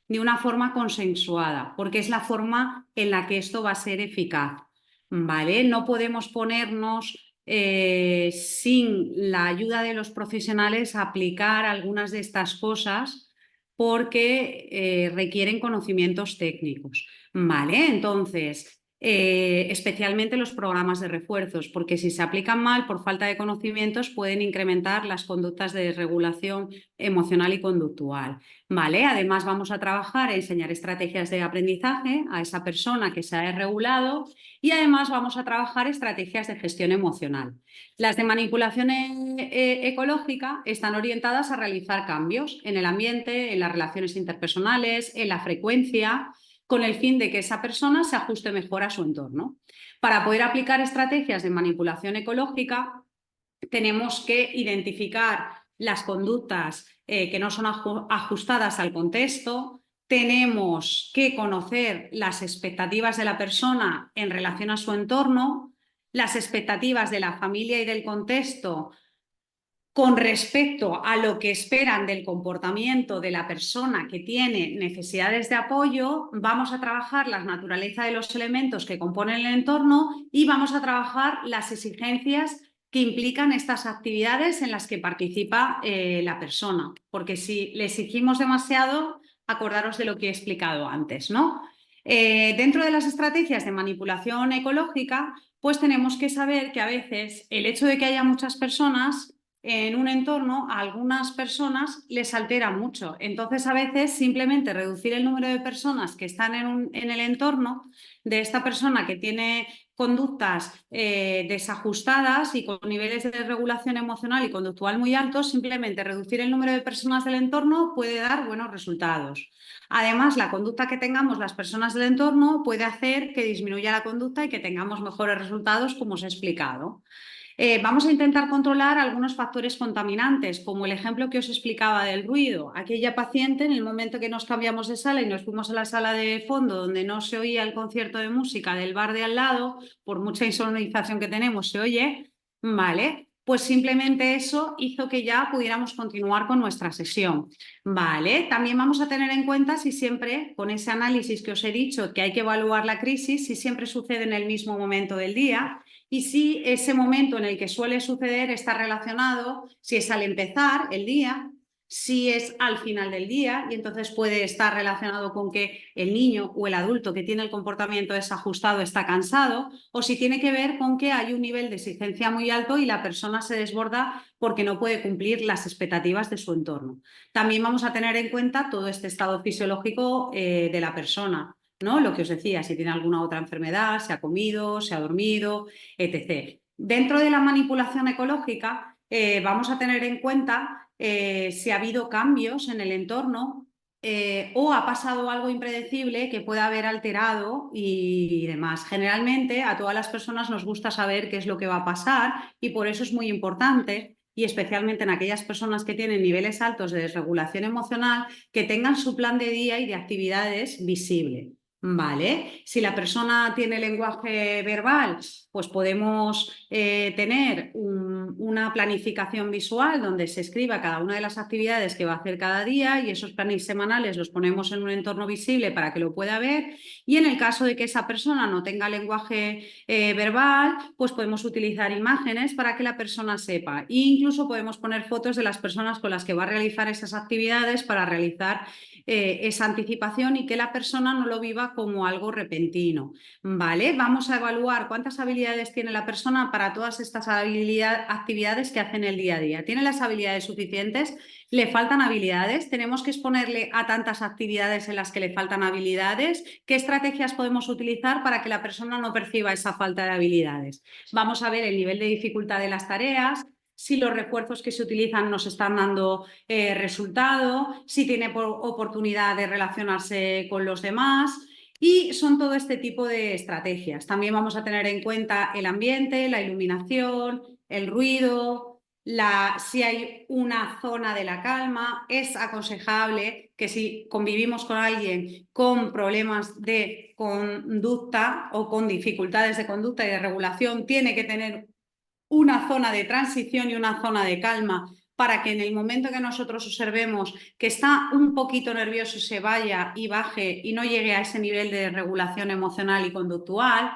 B: de una forma consensuada, porque es la forma en la que esto va a ser eficaz, ¿vale? No podemos ponernos sin la ayuda de los profesionales a aplicar algunas de estas cosas porque requieren conocimientos técnicos, ¿vale? Entonces, especialmente los programas de refuerzos, porque si se aplican mal por falta de conocimientos pueden incrementar las conductas de desregulación emocional y conductual, ¿vale? Además vamos a trabajar en enseñar estrategias de aprendizaje a esa persona que se ha desregulado y además vamos a trabajar estrategias de gestión emocional. Las de manipulación ecológica están orientadas a realizar cambios en el ambiente, en las relaciones interpersonales, en la frecuencia, con el fin de que esa persona se ajuste mejor a su entorno. Para poder aplicar estrategias de manipulación ecológica, tenemos que identificar las conductas que no son ajustadas al contexto, tenemos que conocer las expectativas de la persona en relación a su entorno, las expectativas de la familia y del contexto con respecto a lo que esperan del comportamiento de la persona que tiene necesidades de apoyo, vamos a trabajar la naturaleza de los elementos que componen el entorno y vamos a trabajar las exigencias que implican estas actividades en las que participa la persona, porque si le exigimos demasiado, acordaros de lo que he explicado antes, ¿no? Dentro de las estrategias de manipulación ecológica, pues tenemos que saber que a veces el hecho de que haya muchas personas en un entorno, a algunas personas les altera mucho. Entonces, a veces simplemente reducir el número de personas que están en el entorno de esta persona que tiene conductas desajustadas y con niveles de regulación emocional y conductual muy altos, simplemente reducir el número de personas del entorno puede dar buenos resultados. Además, la conducta que tengamos las personas del entorno puede hacer que disminuya la conducta y que tengamos mejores resultados, como os he explicado. Vamos a intentar controlar algunos factores contaminantes, como el ejemplo que os explicaba del ruido. Aquella paciente, en el momento que nos cambiamos de sala y nos fuimos a la sala de fondo, donde no se oía el concierto de música del bar de al lado, por mucha insonorización que tenemos, se oye, ¿vale? Pues simplemente eso hizo que ya pudiéramos continuar con nuestra sesión. Vale, también vamos a tener en cuenta si siempre, con ese análisis que os he dicho, que hay que evaluar la crisis, si siempre sucede en el mismo momento del día y si ese momento en el que suele suceder está relacionado, si es al empezar el día, si es al final del día, y entonces puede estar relacionado con que el niño o el adulto que tiene el comportamiento desajustado está cansado, o si tiene que ver con que hay un nivel de exigencia muy alto y la persona se desborda porque no puede cumplir las expectativas de su entorno. También vamos a tener en cuenta todo este estado fisiológico de la persona, ¿no? Lo que os decía, si tiene alguna otra enfermedad, se ha comido, se ha dormido, etc. Dentro de la manipulación ecológica, vamos a tener en cuenta si ha habido cambios en el entorno o ha pasado algo impredecible que pueda haber alterado y demás. Generalmente a todas las personas nos gusta saber qué es lo que va a pasar y por eso es muy importante, y especialmente en aquellas personas que tienen niveles altos de desregulación emocional, que tengan su plan de día y de actividades visible. Vale, si la persona tiene lenguaje verbal, pues podemos tener una planificación visual donde se escriba cada una de las actividades que va a hacer cada día y esos planes semanales los ponemos en un entorno visible para que lo pueda ver. Y en el caso de que esa persona no tenga lenguaje verbal, pues podemos utilizar imágenes para que la persona sepa. E incluso podemos poner fotos de las personas con las que va a realizar esas actividades para realizar esa anticipación y que la persona no lo viva como algo repentino. ¿Vale? Vamos a evaluar cuántas habilidades tiene la persona para todas estas actividades que hacen el día a día. ¿Tiene las habilidades suficientes? ¿Le faltan habilidades? ¿Tenemos que exponerle a tantas actividades en las que le faltan habilidades? ¿Qué estrategias podemos utilizar para que la persona no perciba esa falta de habilidades? Vamos a ver el nivel de dificultad de las tareas, si los refuerzos que se utilizan nos están dando resultado, si tiene oportunidad de relacionarse con los demás. Y son todo este tipo de estrategias. También vamos a tener en cuenta el ambiente, la iluminación, el ruido, si hay una zona de la calma. Es aconsejable que si convivimos con alguien con problemas de conducta o con dificultades de conducta y de regulación, tiene que tener una zona de transición y una zona de calma para que en el momento que nosotros observemos que está un poquito nervioso se vaya y baje y no llegue a ese nivel de regulación emocional y conductual.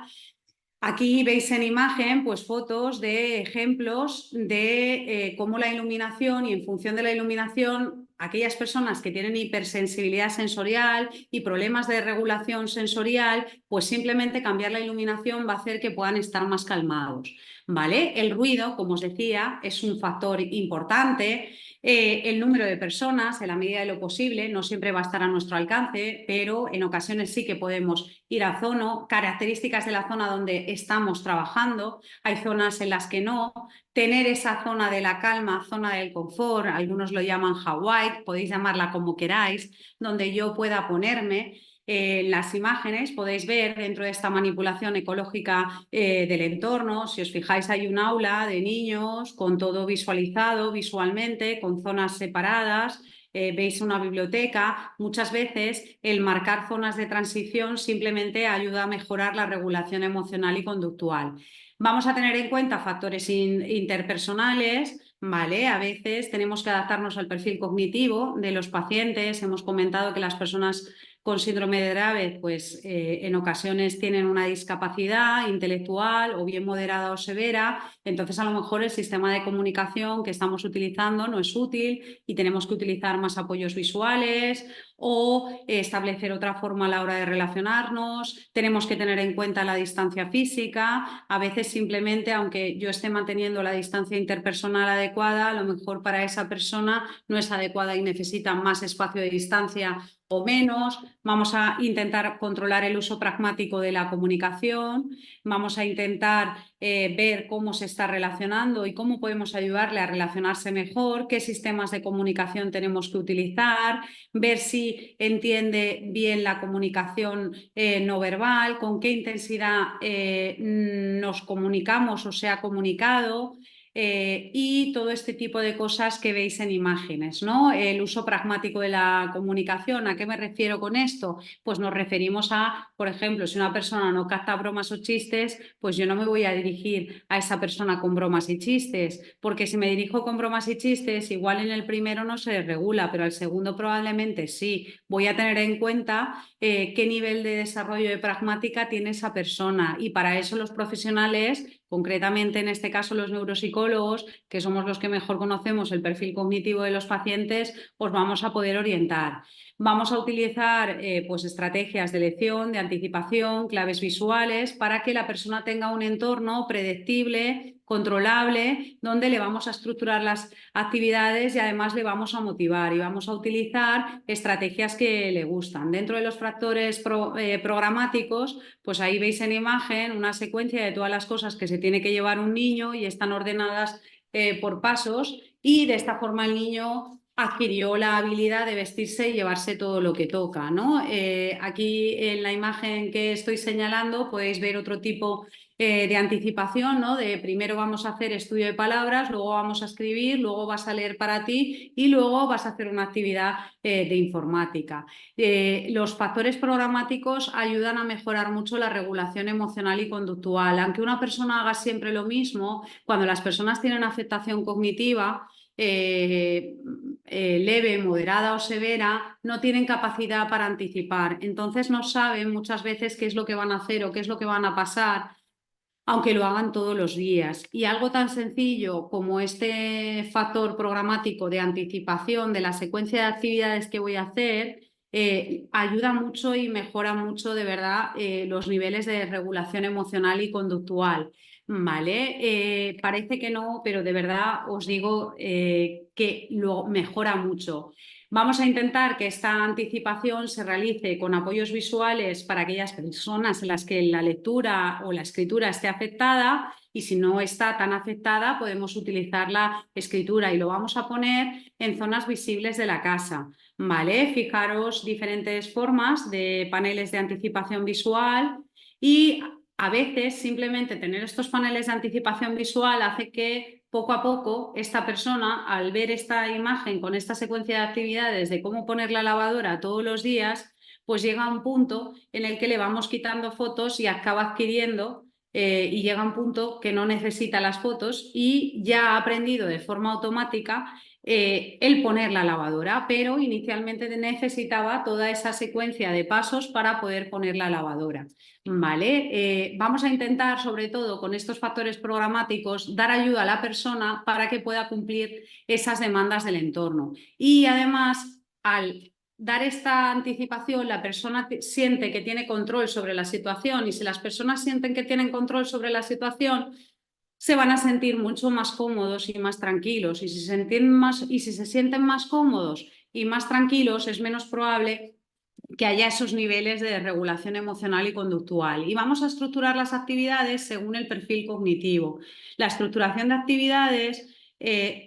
B: Aquí veis en imagen pues fotos de ejemplos de cómo la iluminación y en función de la iluminación aquellas personas que tienen hipersensibilidad sensorial y problemas de regulación sensorial, pues simplemente cambiar la iluminación va a hacer que puedan estar más calmados, ¿vale? El ruido, como os decía, es un factor importante. El número de personas, en la medida de lo posible, no siempre va a estar a nuestro alcance, pero en ocasiones sí que podemos ir a zona, características de la zona donde estamos trabajando, hay zonas en las que no, tener esa zona de la calma, zona del confort, algunos lo llaman Hawái, podéis llamarla como queráis, donde yo pueda ponerme. En las imágenes podéis ver dentro de esta manipulación ecológica del entorno, si os fijáis hay un aula de niños con todo visualizado visualmente, con zonas separadas, veis una biblioteca. Muchas veces el marcar zonas de transición simplemente ayuda a mejorar la regulación emocional y conductual. Vamos a tener en cuenta factores interpersonales. Vale, a veces tenemos que adaptarnos al perfil cognitivo de los pacientes. Hemos comentado que las personas con síndrome de Dravet, pues en ocasiones tienen una discapacidad intelectual o bien moderada o severa, entonces a lo mejor el sistema de comunicación que estamos utilizando no es útil y tenemos que utilizar más apoyos visuales o establecer otra forma a la hora de relacionarnos. Tenemos que tener en cuenta la distancia física. A veces simplemente, aunque yo esté manteniendo la distancia interpersonal adecuada, a lo mejor para esa persona no es adecuada y necesita más espacio de distancia o menos. Vamos a intentar controlar el uso pragmático de la comunicación. Vamos a intentar ver cómo se está relacionando y cómo podemos ayudarle a relacionarse mejor, qué sistemas de comunicación tenemos que utilizar, ver si entiende bien la comunicación no verbal, con qué intensidad nos comunicamos o se ha comunicado. Y todo este tipo de cosas que veis en imágenes, ¿no? El uso pragmático de la comunicación. ¿A qué me refiero con esto? Pues nos referimos a, por ejemplo, si una persona no capta bromas o chistes, pues yo no me voy a dirigir a esa persona con bromas y chistes, porque si me dirijo con bromas y chistes, igual en el primero no se regula, pero al segundo probablemente sí. Voy a tener en cuenta qué nivel de desarrollo de pragmática tiene esa persona y para eso los profesionales, concretamente en este caso los neuropsicólogos, que somos los que mejor conocemos el perfil cognitivo de los pacientes, os vamos a poder orientar. Vamos a utilizar pues estrategias de lección, de anticipación, claves visuales para que la persona tenga un entorno predecible, controlable, donde le vamos a estructurar las actividades y además le vamos a motivar y vamos a utilizar estrategias que le gustan. Dentro de los factores programáticos, pues ahí veis en imagen una secuencia de todas las cosas que se tiene que llevar un niño y están ordenadas por pasos y de esta forma el niño adquirió la habilidad de vestirse y llevarse todo lo que toca, ¿no? Aquí en la imagen que estoy señalando podéis ver otro tipo de anticipación, ¿no? De primero vamos a hacer estudio de palabras, luego vamos a escribir, luego vas a leer para ti y luego vas a hacer una actividad de informática. Los factores programáticos ayudan a mejorar mucho la regulación emocional y conductual. Aunque una persona haga siempre lo mismo, cuando las personas tienen afectación cognitiva, leve, moderada o severa, no tienen capacidad para anticipar. Entonces no saben muchas veces qué es lo que van a hacer o qué es lo que van a pasar, aunque lo hagan todos los días. Y algo tan sencillo como este factor programático de anticipación de la secuencia de actividades que voy a hacer, ayuda mucho y mejora mucho de verdad los niveles de regulación emocional y conductual. ¿Vale? Parece que no, pero de verdad os digo que lo mejora mucho. Vamos a intentar que esta anticipación se realice con apoyos visuales para aquellas personas en las que la lectura o la escritura esté afectada y si no está tan afectada podemos utilizar la escritura y lo vamos a poner en zonas visibles de la casa. ¿Vale? Fijaros diferentes formas de paneles de anticipación visual y a veces simplemente tener estos paneles de anticipación visual hace que poco a poco esta persona, al ver esta imagen con esta secuencia de actividades de cómo poner la lavadora todos los días, pues llega a un punto en el que le vamos quitando fotos y acaba adquiriendo y llega a un punto que no necesita las fotos y ya ha aprendido de forma automática el poner la lavadora, pero inicialmente necesitaba toda esa secuencia de pasos para poder poner la lavadora. ¿Vale? Vamos a intentar, sobre todo con estos factores programáticos, dar ayuda a la persona para que pueda cumplir esas demandas del entorno. Y además, al dar esta anticipación, la persona siente que tiene control sobre la situación y si las personas sienten que tienen control sobre la situación, se van a sentir mucho más cómodos y más tranquilos. Y si se sienten más cómodos y más tranquilos, es menos probable que haya esos niveles de regulación emocional y conductual. Y vamos a estructurar las actividades según el perfil cognitivo. La estructuración de actividades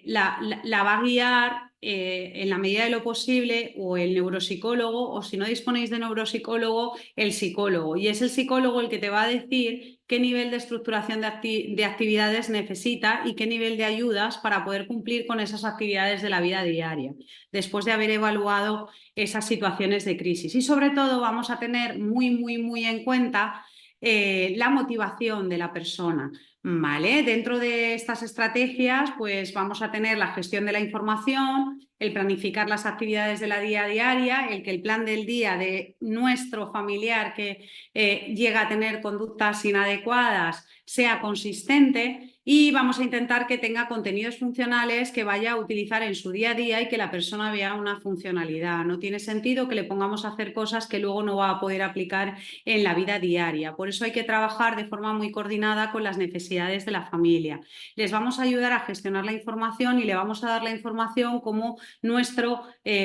B: la va a guiar en la medida de lo posible o el neuropsicólogo o si no disponéis de neuropsicólogo, el psicólogo. Y es el psicólogo el que te va a decir qué nivel de estructuración de actividades necesita y qué nivel de ayudas para poder cumplir con esas actividades de la vida diaria, después de haber evaluado esas situaciones de crisis. Y sobre todo vamos a tener muy en cuenta la motivación de la persona, Vale, dentro de estas estrategias, pues vamos a tener la gestión de la información, el planificar las actividades de la día a diaria, el que el plan del día de nuestro familiar que llega a tener conductas inadecuadas sea consistente y vamos a intentar que tenga contenidos funcionales que vaya a utilizar en su día a día y que la persona vea una funcionalidad. No tiene sentido que le pongamos a hacer cosas que luego no va a poder aplicar en la vida diaria. Por eso hay que trabajar de forma muy coordinada con las necesidades de la familia. Les vamos a ayudar a gestionar la información y le vamos a dar la información como nuestro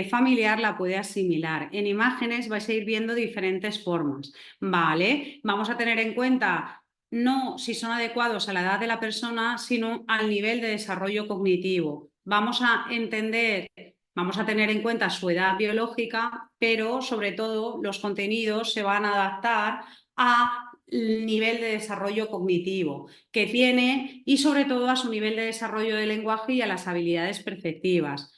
B: familiar la puede asimilar. En imágenes vais a ir viendo diferentes formas. Vale, vamos a tener en cuenta no si son adecuados a la edad de la persona, sino al nivel de desarrollo cognitivo. Vamos a entender, vamos a tener en cuenta su edad biológica, pero sobre todo los contenidos se van a adaptar al nivel de desarrollo cognitivo que tiene y sobre todo a su nivel de desarrollo del lenguaje y a las habilidades perceptivas.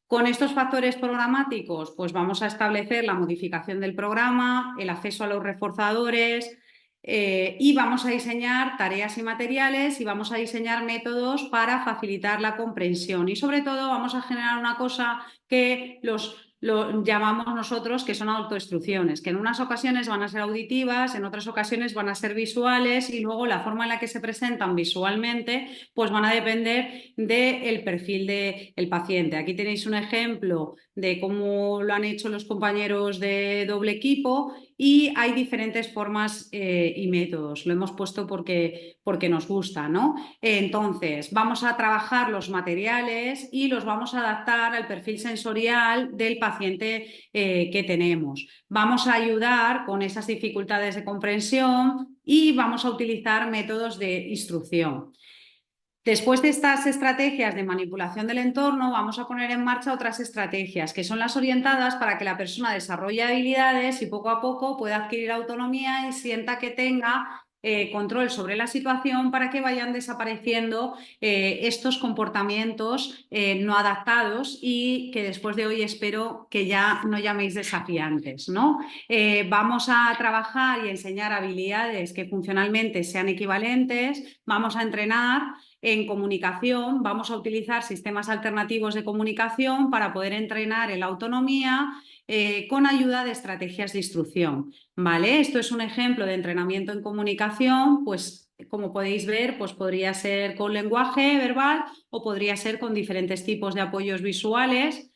B: Con estos factores programáticos, pues vamos a establecer la modificación del programa, el acceso a los reforzadores, y vamos a diseñar tareas y materiales y vamos a diseñar métodos para facilitar la comprensión y sobre todo vamos a generar una cosa que lo llamamos nosotros que son autoinstrucciones, que en unas ocasiones van a ser auditivas, en otras ocasiones van a ser visuales y luego la forma en la que se presentan visualmente pues van a depender del perfil del paciente. Aquí tenéis un ejemplo de cómo lo han hecho los compañeros de doble equipo y hay diferentes formas y métodos. Lo hemos puesto porque nos gusta, ¿no? Entonces, vamos a trabajar los materiales y los vamos a adaptar al perfil sensorial del paciente que tenemos. Vamos a ayudar con esas dificultades de comprensión y vamos a utilizar métodos de instrucción. Después de estas estrategias de manipulación del entorno, vamos a poner en marcha otras estrategias, que son las orientadas para que la persona desarrolle habilidades y poco a poco pueda adquirir autonomía y sienta que tenga control sobre la situación para que vayan desapareciendo estos comportamientos no adaptados y que después de hoy espero que ya no llaméis desafiantes, ¿no? Vamos a trabajar y enseñar habilidades que funcionalmente sean equivalentes, vamos a entrenar en comunicación, vamos a utilizar sistemas alternativos de comunicación para poder entrenar en la autonomía con ayuda de estrategias de instrucción. ¿Vale? Esto es un ejemplo de entrenamiento en comunicación, pues como podéis ver, pues podría ser con lenguaje verbal o podría ser con diferentes tipos de apoyos visuales.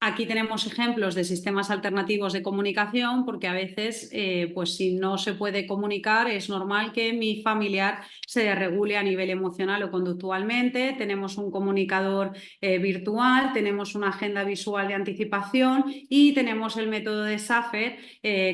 B: Aquí tenemos ejemplos de sistemas alternativos de comunicación porque a veces, pues si no se puede comunicar, es normal que mi familiar se desregule a nivel emocional o conductualmente. Tenemos un comunicador virtual, tenemos una agenda visual de anticipación y tenemos el método de Saffer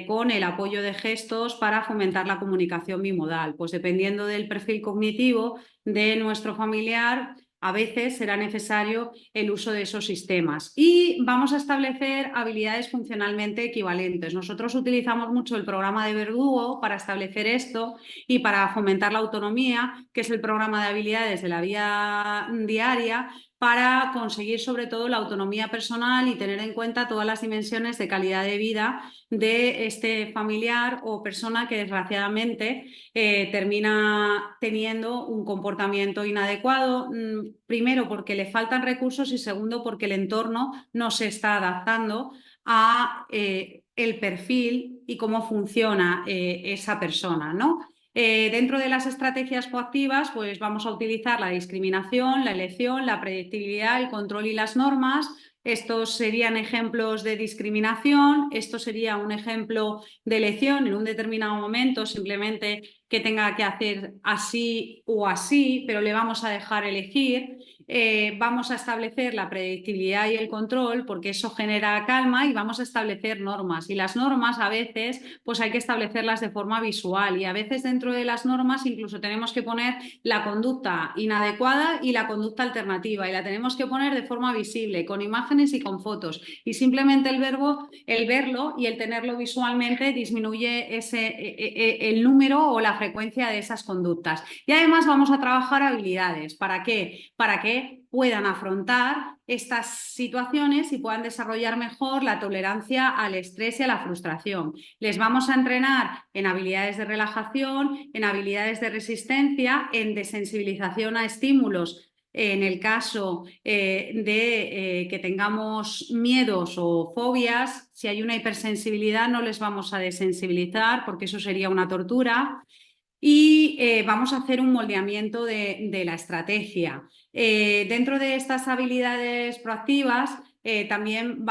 B: con el apoyo de gestos para fomentar la comunicación bimodal. Pues dependiendo del perfil cognitivo de nuestro familiar, a veces será necesario el uso de esos sistemas y vamos a establecer habilidades funcionalmente equivalentes. Nosotros utilizamos mucho el programa de Verdugo para establecer esto y para fomentar la autonomía, que es el programa de habilidades de la vida diaria, para conseguir sobre todo la autonomía personal y tener en cuenta todas las dimensiones de calidad de vida de este familiar o persona que desgraciadamente termina teniendo un comportamiento inadecuado, primero porque le faltan recursos y segundo porque el entorno no se está adaptando a el perfil y cómo funciona esa persona, ¿no? Dentro de las estrategias coactivas, pues vamos a utilizar la discriminación, la elección, la predictibilidad, el control y las normas. Estos serían ejemplos de discriminación, esto sería un ejemplo de elección en un determinado momento, simplemente que tenga que hacer así o así, pero le vamos a dejar elegir. Vamos a establecer la predictibilidad y el control porque eso genera calma y vamos a establecer normas y las normas a veces pues hay que establecerlas de forma visual y a veces dentro de las normas incluso tenemos que poner la conducta inadecuada y la conducta alternativa y la tenemos que poner de forma visible con imágenes y con fotos y simplemente el verlo y el tenerlo visualmente disminuye el número o la frecuencia de esas conductas. Y además vamos a trabajar habilidades. ¿Para qué? Para que puedan afrontar estas situaciones y puedan desarrollar mejor la tolerancia al estrés y a la frustración. Les vamos a entrenar en habilidades de relajación, en habilidades de resistencia, en desensibilización a estímulos. En el caso de que tengamos miedos o fobias, si hay una hipersensibilidad no les vamos a desensibilizar porque eso sería una tortura. Y vamos a hacer un moldeamiento de la estrategia. Dentro de estas habilidades proactivas, también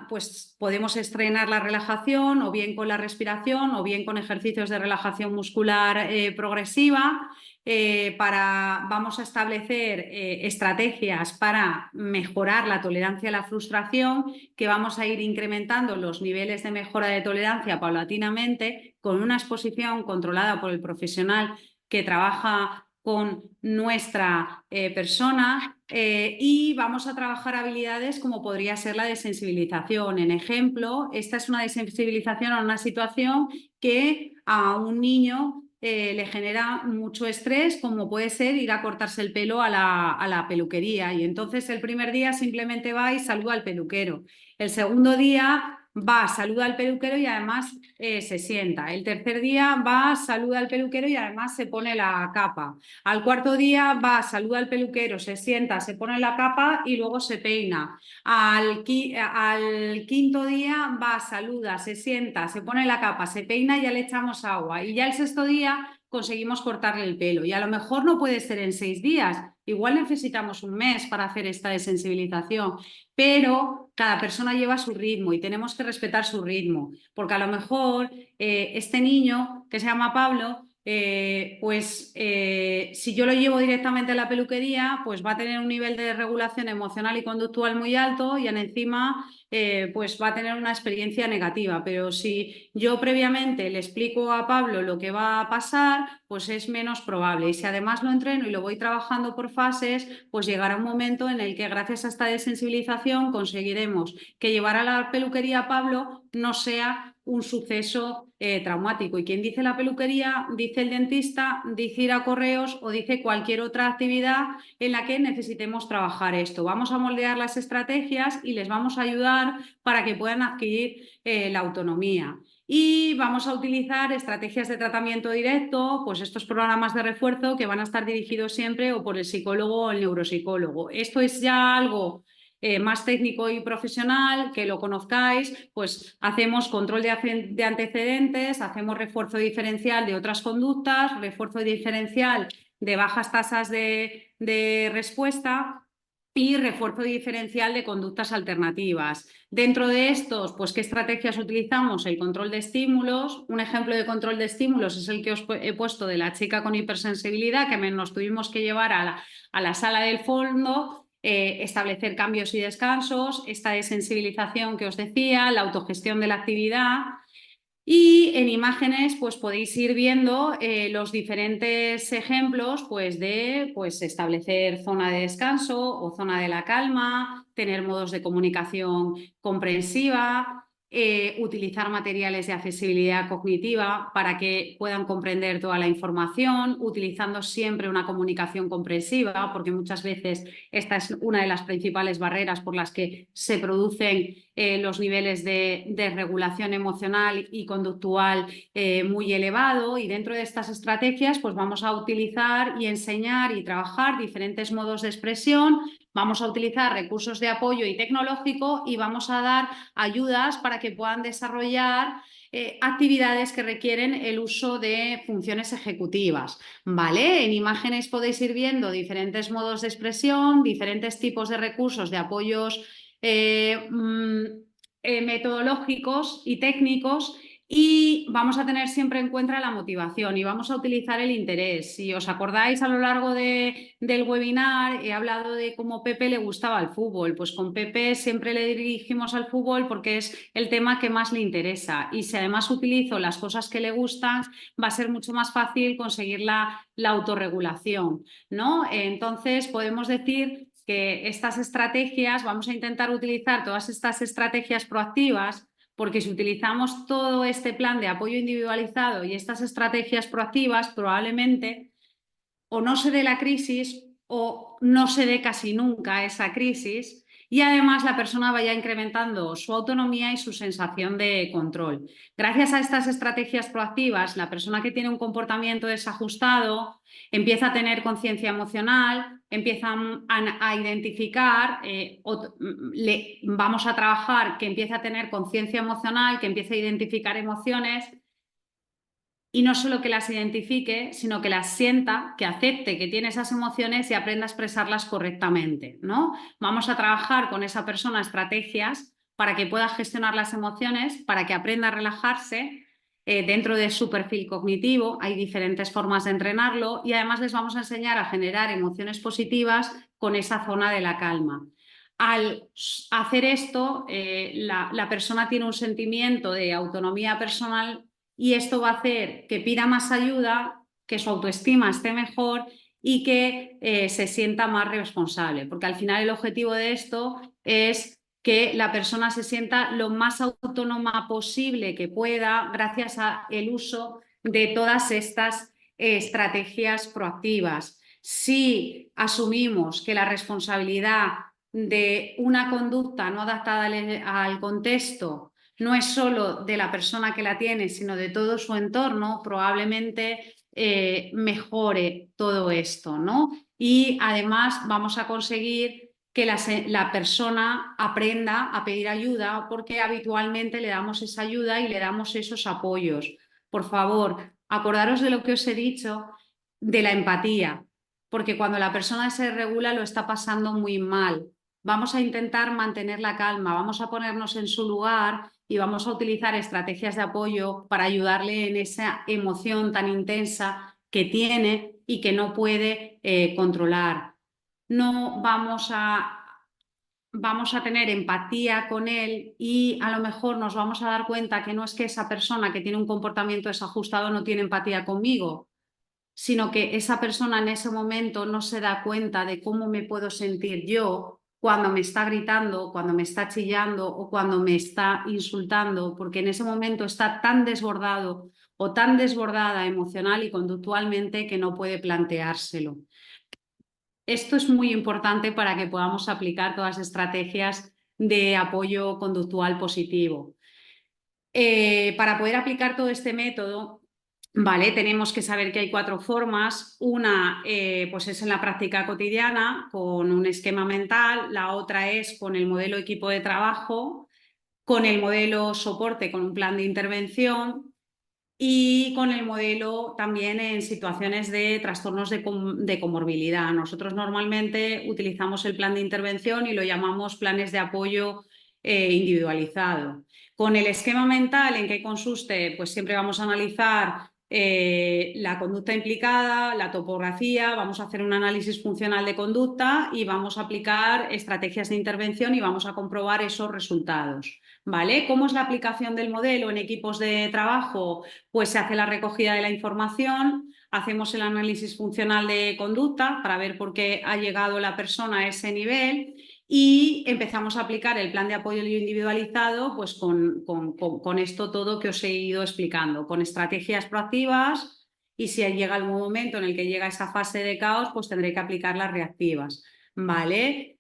B: pues podemos estrenar la relajación o bien con la respiración o bien con ejercicios de relajación muscular progresiva. Vamos a establecer estrategias para mejorar la tolerancia a la frustración, que vamos a ir incrementando los niveles de mejora de tolerancia paulatinamente con una exposición controlada por el profesional que trabaja con nuestra persona y vamos a trabajar habilidades como podría ser la desensibilización. En ejemplo, esta es una desensibilización a una situación que a un niño le genera mucho estrés, como puede ser ir a cortarse el pelo a la peluquería. Y entonces el primer día simplemente va y saluda al peluquero. El segundo día va, saluda al peluquero y además se sienta. El tercer día va, saluda al peluquero y además se pone la capa. Al cuarto día va, saluda al peluquero, se sienta, se pone la capa y luego se peina. Al quinto día va, saluda, se sienta, se pone la capa, se peina y ya le echamos agua. Y ya el sexto día conseguimos cortarle el pelo. Y a lo mejor no puede ser en 6 días. Igual necesitamos un mes para hacer esta desensibilización, pero cada persona lleva su ritmo y tenemos que respetar su ritmo, porque a lo mejor este niño que se llama Pablo, si yo lo llevo directamente a la peluquería, pues va a tener un nivel de regulación emocional y conductual muy alto y encima pues va a tener una experiencia negativa. Pero si yo previamente le explico a Pablo lo que va a pasar, pues es menos probable. Y si además lo entreno y lo voy trabajando por fases, pues llegará un momento en el que gracias a esta desensibilización conseguiremos que llevar a la peluquería a Pablo no sea un suceso traumático. Y quien dice la peluquería, dice el dentista, dice ir a correos o dice cualquier otra actividad en la que necesitemos trabajar esto. Vamos a moldear las estrategias y les vamos a ayudar para que puedan adquirir la autonomía. Y vamos a utilizar estrategias de tratamiento directo, pues estos programas de refuerzo que van a estar dirigidos siempre o por el psicólogo o el neuropsicólogo. Esto es ya algo más técnico y profesional, que lo conozcáis, pues hacemos control de antecedentes, hacemos refuerzo diferencial de otras conductas, refuerzo diferencial de bajas tasas de respuesta y refuerzo diferencial de conductas alternativas. Dentro de estos, pues, ¿qué estrategias utilizamos? El control de estímulos. Un ejemplo de control de estímulos es el que os he puesto de la chica con hipersensibilidad, que nos tuvimos que llevar a la sala del fondo, establecer cambios y descansos, esta desensibilización que os decía, la autogestión de la actividad. Y en imágenes pues podéis ir viendo los diferentes ejemplos pues, de establecer zona de descanso o zona de la calma, tener modos de comunicación comprensiva, utilizar materiales de accesibilidad cognitiva para que puedan comprender toda la información, utilizando siempre una comunicación comprensiva, porque muchas veces esta es una de las principales barreras por las que se producen los niveles de regulación emocional y conductual muy elevado. Y dentro de estas estrategias pues vamos a utilizar y enseñar y trabajar diferentes modos de expresión. Vamos a utilizar recursos de apoyo y tecnológico y vamos a dar ayudas para que puedan desarrollar actividades que requieren el uso de funciones ejecutivas. ¿Vale? En imágenes podéis ir viendo diferentes modos de expresión, diferentes tipos de recursos de apoyos metodológicos y técnicos, y vamos a tener siempre en cuenta la motivación y vamos a utilizar el interés. Si os acordáis, a lo largo del webinar he hablado de cómo Pepe le gustaba el fútbol. Pues con Pepe siempre le dirigimos al fútbol porque es el tema que más le interesa, y si además utilizo las cosas que le gustan va a ser mucho más fácil conseguir la autorregulación, ¿no? Entonces podemos decir que estas estrategias, vamos a intentar utilizar todas estas estrategias proactivas porque si utilizamos todo este plan de apoyo individualizado y estas estrategias proactivas, probablemente o no se dé la crisis o no se dé casi nunca esa crisis y además la persona vaya incrementando su autonomía y su sensación de control. Gracias a estas estrategias proactivas, la persona que tiene un comportamiento desajustado empieza a tener conciencia emocional, empieza a identificar, vamos a trabajar que empiece a tener conciencia emocional, que empiece a identificar emociones. Y no solo que las identifique, sino que las sienta, que acepte que tiene esas emociones y aprenda a expresarlas correctamente, ¿no? Vamos a trabajar con esa persona estrategias para que pueda gestionar las emociones, para que aprenda a relajarse dentro de su perfil cognitivo. Hay diferentes formas de entrenarlo y además les vamos a enseñar a generar emociones positivas con esa zona de la calma. Al hacer esto, la persona tiene un sentimiento de autonomía personal y esto va a hacer que pida más ayuda, que su autoestima esté mejor y que se sienta más responsable, porque al final el objetivo de esto es que la persona se sienta lo más autónoma posible que pueda gracias al uso de todas estas estrategias proactivas. Si asumimos que la responsabilidad de una conducta no adaptada al contexto no es solo de la persona que la tiene, sino de todo su entorno, probablemente mejore todo esto, ¿no? Y además vamos a conseguir que la persona aprenda a pedir ayuda porque habitualmente le damos esa ayuda y le damos esos apoyos. Por favor, acordaros de lo que os he dicho, de la empatía, porque cuando la persona se regula lo está pasando muy mal. Vamos a intentar mantener la calma, vamos a ponernos en su lugar y vamos a utilizar estrategias de apoyo para ayudarle en esa emoción tan intensa que tiene y que no puede controlar. No vamos a tener empatía con él y a lo mejor nos vamos a dar cuenta que no es que esa persona que tiene un comportamiento desajustado no tiene empatía conmigo, sino que esa persona en ese momento no se da cuenta de cómo me puedo sentir yo cuando me está gritando, cuando me está chillando o cuando me está insultando, porque en ese momento está tan desbordado o tan desbordada emocional y conductualmente que no puede planteárselo. Esto es muy importante para que podamos aplicar todas las estrategias de apoyo conductual positivo. Para poder aplicar todo este método, vale, tenemos que saber que hay 4 formas. Una pues es en la práctica cotidiana con un esquema mental, la otra es con el modelo equipo de trabajo, con el modelo soporte, con un plan de intervención y con el modelo también en situaciones de trastornos de comorbilidad. Nosotros normalmente utilizamos el plan de intervención y lo llamamos planes de apoyo individualizado. Con el esquema mental, ¿en qué consiste? Pues siempre vamos a analizar la conducta implicada, la topografía, vamos a hacer un análisis funcional de conducta y vamos a aplicar estrategias de intervención y vamos a comprobar esos resultados. ¿Vale? ¿Cómo es la aplicación del modelo en equipos de trabajo? Pues se hace la recogida de la información, hacemos el análisis funcional de conducta para ver por qué ha llegado la persona a ese nivel y empezamos a aplicar el plan de apoyo individualizado pues con esto todo que os he ido explicando, con estrategias proactivas y si llega el momento en el que llega esa fase de caos, pues tendré que aplicar las reactivas. ¿Vale?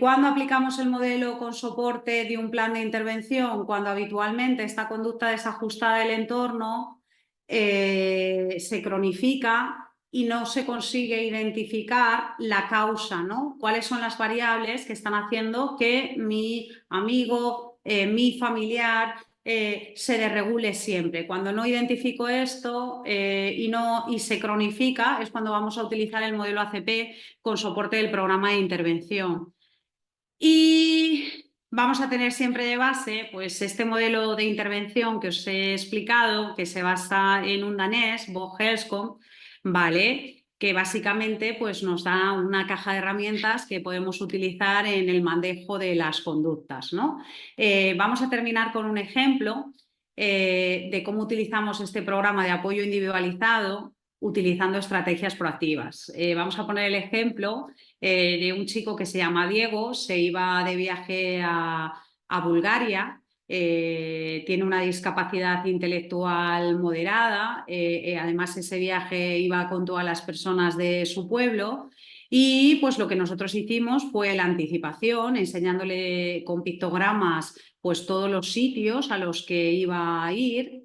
B: ¿Cuándo aplicamos el modelo con soporte de un plan de intervención? Cuando habitualmente esta conducta desajustada del entorno se cronifica y no se consigue identificar la causa, ¿no? ¿Cuáles son las variables que están haciendo que mi amigo, mi familiar se desregule siempre? Cuando no identifico esto y se cronifica es cuando vamos a utilizar el modelo ACP con soporte del programa de intervención. Y vamos a tener siempre de base pues, este modelo de intervención que os he explicado, que se basa en un danés, Bo Helskom, ¿vale? Que básicamente pues, nos da una caja de herramientas que podemos utilizar en el manejo de las conductas, ¿no? Vamos a terminar con un ejemplo de cómo utilizamos este programa de apoyo individualizado utilizando estrategias proactivas. Vamos a poner el ejemplo de un chico que se llama Diego, se iba de viaje a Bulgaria tiene una discapacidad intelectual moderada. Además, ese viaje iba con todas las personas de su pueblo. Y pues lo que nosotros hicimos fue la anticipación, enseñándole con pictogramas pues todos los sitios a los que iba a ir.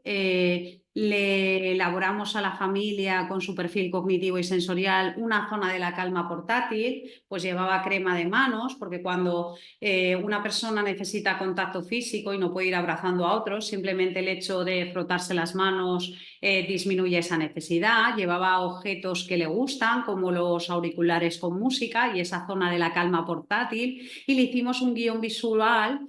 B: Le elaboramos a la familia con su perfil cognitivo y sensorial una zona de la calma portátil, pues llevaba crema de manos, porque cuando una persona necesita contacto físico y no puede ir abrazando a otros, simplemente el hecho de frotarse las manos disminuye esa necesidad. Llevaba objetos que le gustan, como los auriculares con música y esa zona de la calma portátil, y le hicimos un guión visual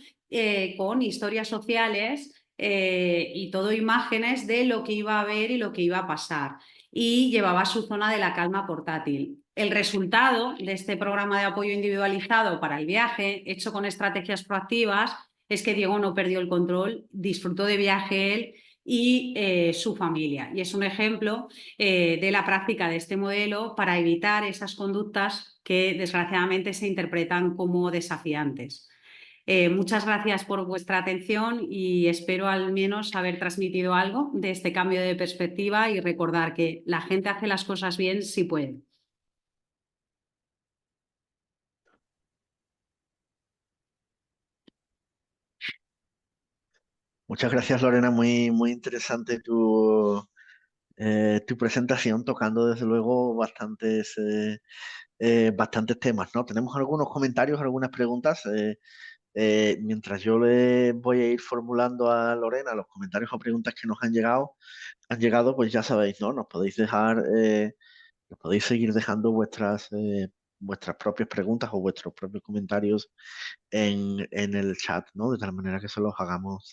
B: con historias sociales y todo imágenes de lo que iba a ver y lo que iba a pasar. Y llevaba su zona de la calma portátil. El resultado de este programa de apoyo individualizado para el viaje, hecho con estrategias proactivas, es que Diego no perdió el control, disfrutó de viaje él y su familia. Y es un ejemplo de la práctica de este modelo para evitar esas conductas que desgraciadamente se interpretan como desafiantes. Muchas gracias por vuestra atención y espero al menos haber transmitido algo de este cambio de perspectiva y recordar que la gente hace las cosas bien si puede.
A: Muchas gracias, Lorena. Muy, muy interesante tu presentación, tocando desde luego bastantes temas, ¿no? Tenemos algunos comentarios, algunas preguntas. Mientras yo le voy a ir formulando a Lorena los comentarios o preguntas que han llegado, pues ya sabéis, ¿no? Nos podéis seguir dejando vuestras propias preguntas o vuestros propios comentarios en el chat, ¿no? De tal manera que se los hagamos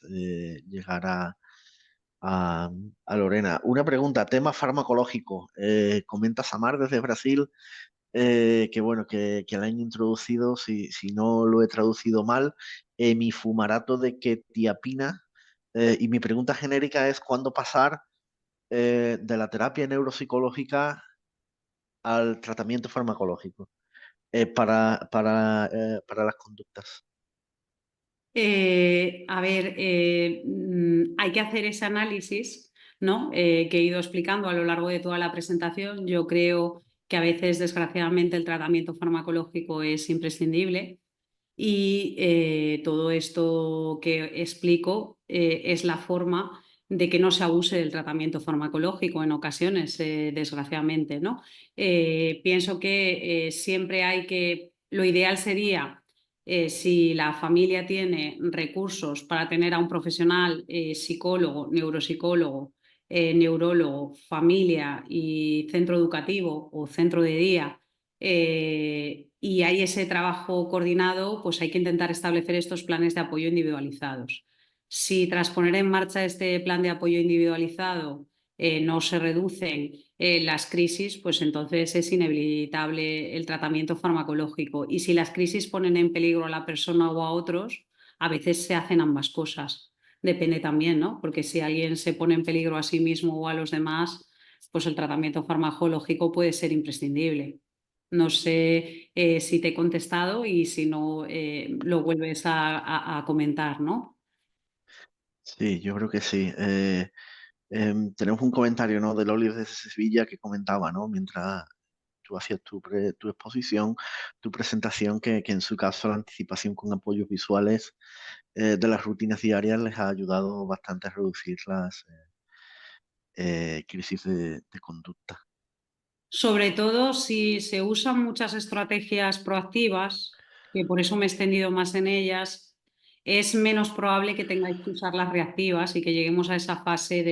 A: llegar a, a Lorena. Una pregunta, tema farmacológico. Comenta Samar desde Brasil que bueno, que la han introducido, si no lo he traducido mal, hemifumarato de quetiapina. Y mi pregunta genérica es ¿cuándo pasar de la terapia neuropsicológica al tratamiento farmacológico para las conductas?
B: Hay que hacer ese análisis, ¿no? Que he ido explicando a lo largo de toda la presentación. Yo creo que a veces, desgraciadamente, el tratamiento farmacológico es imprescindible y todo esto que explico es la forma de que no se abuse del tratamiento farmacológico en ocasiones, desgraciadamente, ¿no? Pienso que siempre hay que, lo ideal sería si la familia tiene recursos para tener a un profesional, psicólogo, neuropsicólogo, neurólogo, familia y centro educativo o centro de día, y hay ese trabajo coordinado, pues hay que intentar establecer estos planes de apoyo individualizados. Si tras poner en marcha este plan de apoyo individualizado no se reducen las crisis, pues entonces es inevitable el tratamiento farmacológico. Y si las crisis ponen en peligro a la persona o a otros, a veces se hacen ambas cosas. Depende también, ¿no? Porque si alguien se pone en peligro a sí mismo o a los demás, pues el tratamiento farmacológico puede ser imprescindible. No sé si te he contestado y si no, lo vuelves a comentar, ¿no?
A: Sí, yo creo que sí. Tenemos un comentario, ¿no? De Loli desde Sevilla que comentaba, ¿no? Mientras tú hacías tu exposición, tu presentación, que en su caso la anticipación con apoyos visuales de las rutinas diarias les ha ayudado bastante a reducir las crisis de conducta.
B: Sobre todo si se usan muchas estrategias proactivas, que por eso me he extendido más en ellas, es menos probable que tengáis que usar las reactivas y que lleguemos a esa fase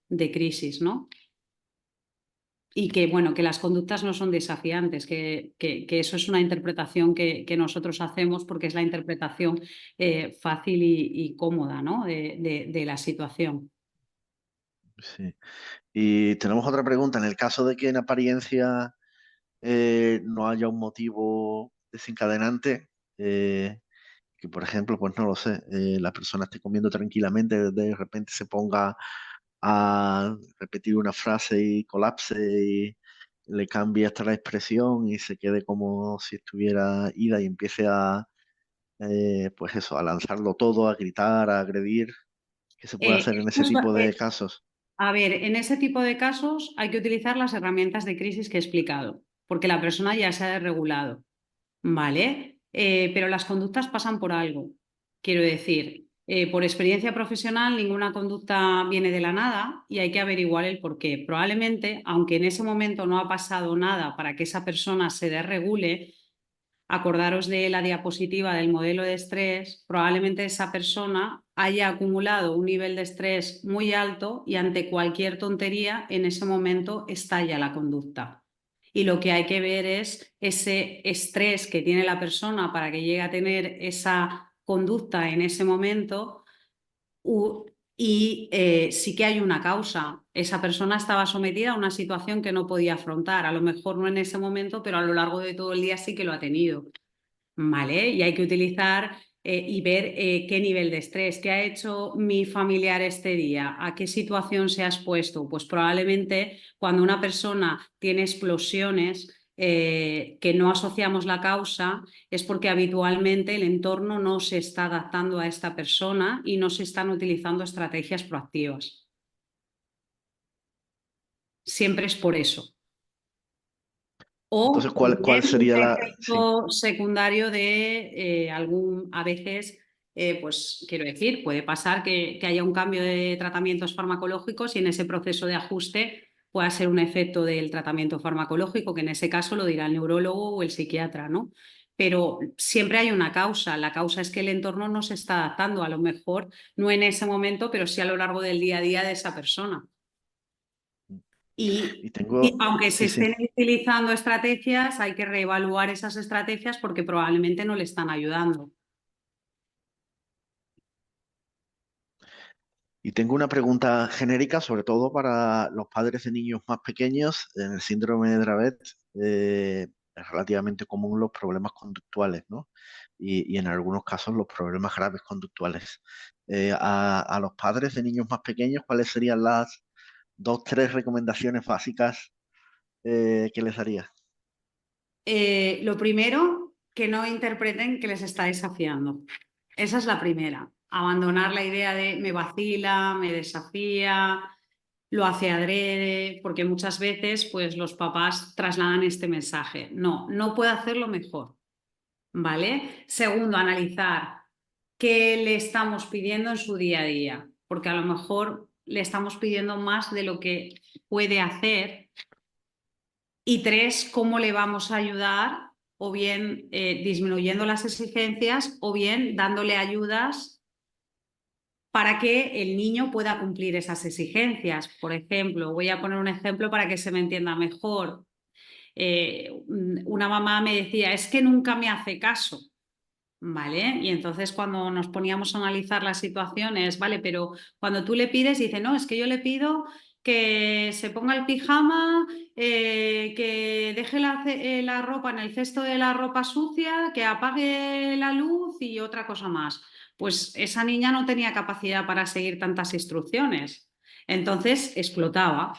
B: de crisis, ¿no? Y que, bueno, que las conductas no son desafiantes, que eso es una interpretación que nosotros hacemos porque es la interpretación fácil y cómoda, ¿no? De la situación.
A: Sí. Y tenemos otra pregunta. En el caso de que en apariencia no haya un motivo desencadenante, que por ejemplo, pues no lo sé, la persona esté comiendo tranquilamente, de repente se ponga a repetir una frase y colapse y le cambie hasta la expresión y se quede como si estuviera ida y empiece pues eso, a lanzarlo todo, a gritar, a agredir. ¿Qué se puede hacer en ese
B: Justo,
A: tipo de casos?
B: a ver, en ese tipo de casos hay que utilizar las herramientas de crisis que he explicado, porque la persona ya se ha desregulado. Vale, pero las conductas pasan por algo. Quiero decir, por experiencia profesional, ninguna conducta viene de la nada y hay que averiguar el por qué. Probablemente, aunque en ese momento no ha pasado nada para que esa persona se desregule, acordaros de la diapositiva del modelo de estrés, probablemente esa persona haya acumulado un nivel de estrés muy alto y ante cualquier tontería en ese momento estalla la conducta. Y lo que hay que ver es ese estrés que tiene la persona para que llegue a tener esa conducta en ese momento y sí que hay una causa. Esa persona estaba sometida a una situación que no podía afrontar, a lo mejor no en ese momento, pero a lo largo de todo el día sí que lo ha tenido. ¿Vale? Y hay que utilizar y ver qué nivel de estrés, qué ha hecho mi familiar este día, a qué situación se ha expuesto. Pues probablemente cuando una persona tiene explosiones que no asociamos la causa es porque habitualmente el entorno no se está adaptando a esta persona y no se están utilizando estrategias proactivas. Siempre es por eso.
A: Entonces,
B: O
A: ¿cuál
B: bien un
A: sería la...? Sí.
B: efecto secundario de a veces, pues quiero decir, puede pasar que haya un cambio de tratamientos farmacológicos y en ese proceso de ajuste pueda ser un efecto del tratamiento farmacológico, que en ese caso lo dirá el neurólogo o el psiquiatra, ¿no? Pero siempre hay una causa. La causa es que el entorno no se está adaptando, a lo mejor no en ese momento, pero sí a lo largo del día a día de esa persona.
A: Y
B: Y
A: tengo...
B: aunque se
A: Sí, sí.
B: estén utilizando estrategias, hay que reevaluar esas estrategias porque probablemente no le están ayudando.
A: Y tengo una pregunta genérica, sobre todo para los padres de niños más pequeños. En el síndrome de Dravet es relativamente común los problemas conductuales, ¿no? Y en algunos casos los problemas graves conductuales. A los padres de niños más pequeños, ¿cuáles serían las dos, tres recomendaciones básicas que les daría?
B: Lo primero, que no interpreten que les está desafiando. Esa es la primera. Abandonar la idea de me vacila, me desafía, lo hace adrede, porque muchas veces pues, los papás trasladan este mensaje. No, no puede hacerlo mejor. ¿Vale? Segundo, analizar qué le estamos pidiendo en su día a día, porque a lo mejor le estamos pidiendo más de lo que puede hacer. Y tres, cómo le vamos a ayudar, o bien disminuyendo las exigencias, o bien dándole ayudas para que el niño pueda cumplir esas exigencias. Por ejemplo, voy a poner un ejemplo para que se me entienda mejor. Una mamá me decía, es que nunca me hace caso. Vale, y entonces cuando nos poníamos a analizar las situaciones, vale, pero cuando tú le pides, dice, no, es que yo le pido que se ponga el pijama, que deje la ropa en el cesto de la ropa sucia, que apague la luz y otra cosa más. Pues esa niña no tenía capacidad para seguir tantas instrucciones. Entonces explotaba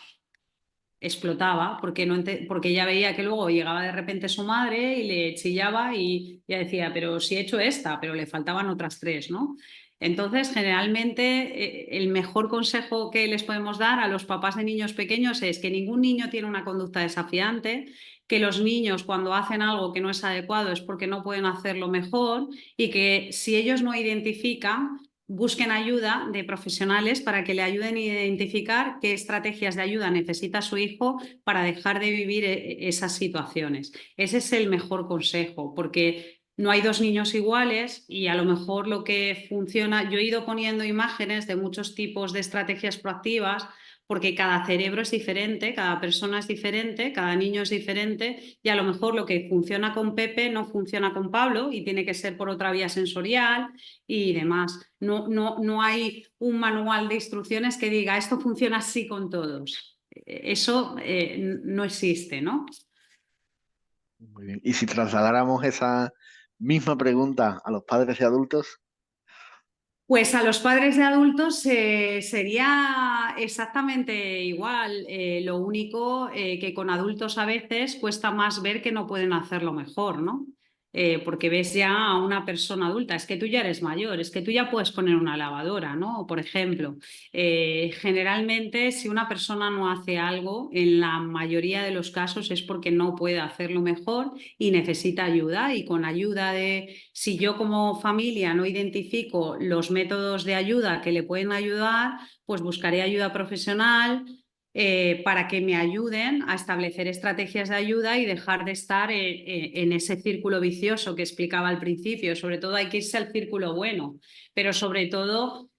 B: porque, porque ella veía que luego llegaba de repente su madre y le chillaba y ella decía, pero si he hecho esta, pero le faltaban otras tres, ¿no? Entonces, generalmente, el mejor consejo que les podemos dar a los papás de niños pequeños es que ningún niño tiene una conducta desafiante, que los niños cuando hacen algo que no es adecuado es porque no pueden hacerlo mejor y que si ellos no identifican, busquen ayuda de profesionales para que le ayuden a identificar qué estrategias de ayuda necesita su hijo para dejar de vivir esas situaciones. Ese es el mejor consejo, porque no hay dos niños iguales y a lo mejor lo que funciona, yo he ido poniendo imágenes de muchos tipos de estrategias proactivas porque cada cerebro es diferente, cada persona es diferente, cada niño es diferente y a lo mejor lo que funciona con Pepe no funciona con Pablo y tiene que ser por otra vía sensorial y demás. No hay un manual de instrucciones que diga esto funciona así con todos. Eso no existe, ¿no?
A: Muy bien. Y si trasladáramos esa misma pregunta a los padres y adultos,
B: Pues a los padres de adultos sería exactamente igual. Lo único que con adultos a veces cuesta más ver que no pueden hacerlo mejor, ¿no? porque ves ya a una persona adulta, es que tú ya eres mayor, es que tú ya puedes poner una lavadora, ¿no? Por ejemplo, generalmente si una persona no hace algo, en la mayoría de los casos es porque no puede hacerlo mejor y necesita ayuda. Y con ayuda de, si yo como familia no identifico los métodos de ayuda que le pueden ayudar, pues buscaré ayuda profesional para que me ayuden a establecer estrategias de ayuda y dejar de estar en ese círculo vicioso que explicaba al principio. Sobre todo hay que irse al círculo bueno, pero sobre todo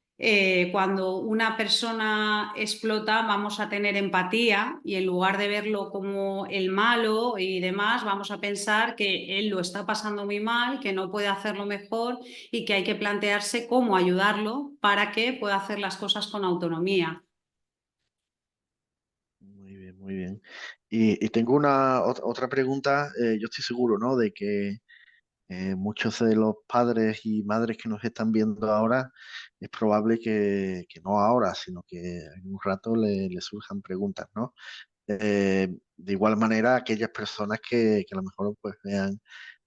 B: cuando una persona explota vamos a tener empatía y en lugar de verlo como el malo y demás, vamos a pensar que él lo está pasando muy mal, que no puede hacerlo mejor y que hay que plantearse cómo ayudarlo para que pueda hacer las cosas con autonomía.
A: Muy bien, muy bien. Y tengo otra pregunta. Yo estoy seguro, ¿no? De que muchos de los padres y madres que nos están viendo ahora, es probable que no ahora, sino que en un rato le surjan preguntas, ¿no? De igual manera, aquellas personas que a lo mejor pues vean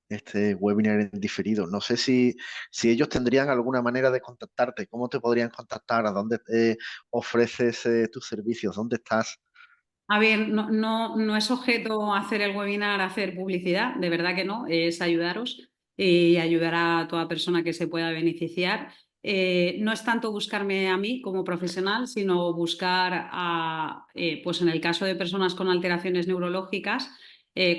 A: este webinar en diferido. No sé si ellos tendrían alguna manera de contactarte. ¿Cómo te podrían contactar? ¿A dónde ofreces tus servicios? ¿Dónde estás?
B: A ver, no es objeto hacer el webinar, hacer publicidad, de verdad que no, es ayudaros y ayudar a toda persona que se pueda beneficiar. No es tanto buscarme a mí como profesional, sino buscar pues en el caso de personas con alteraciones neurológicas,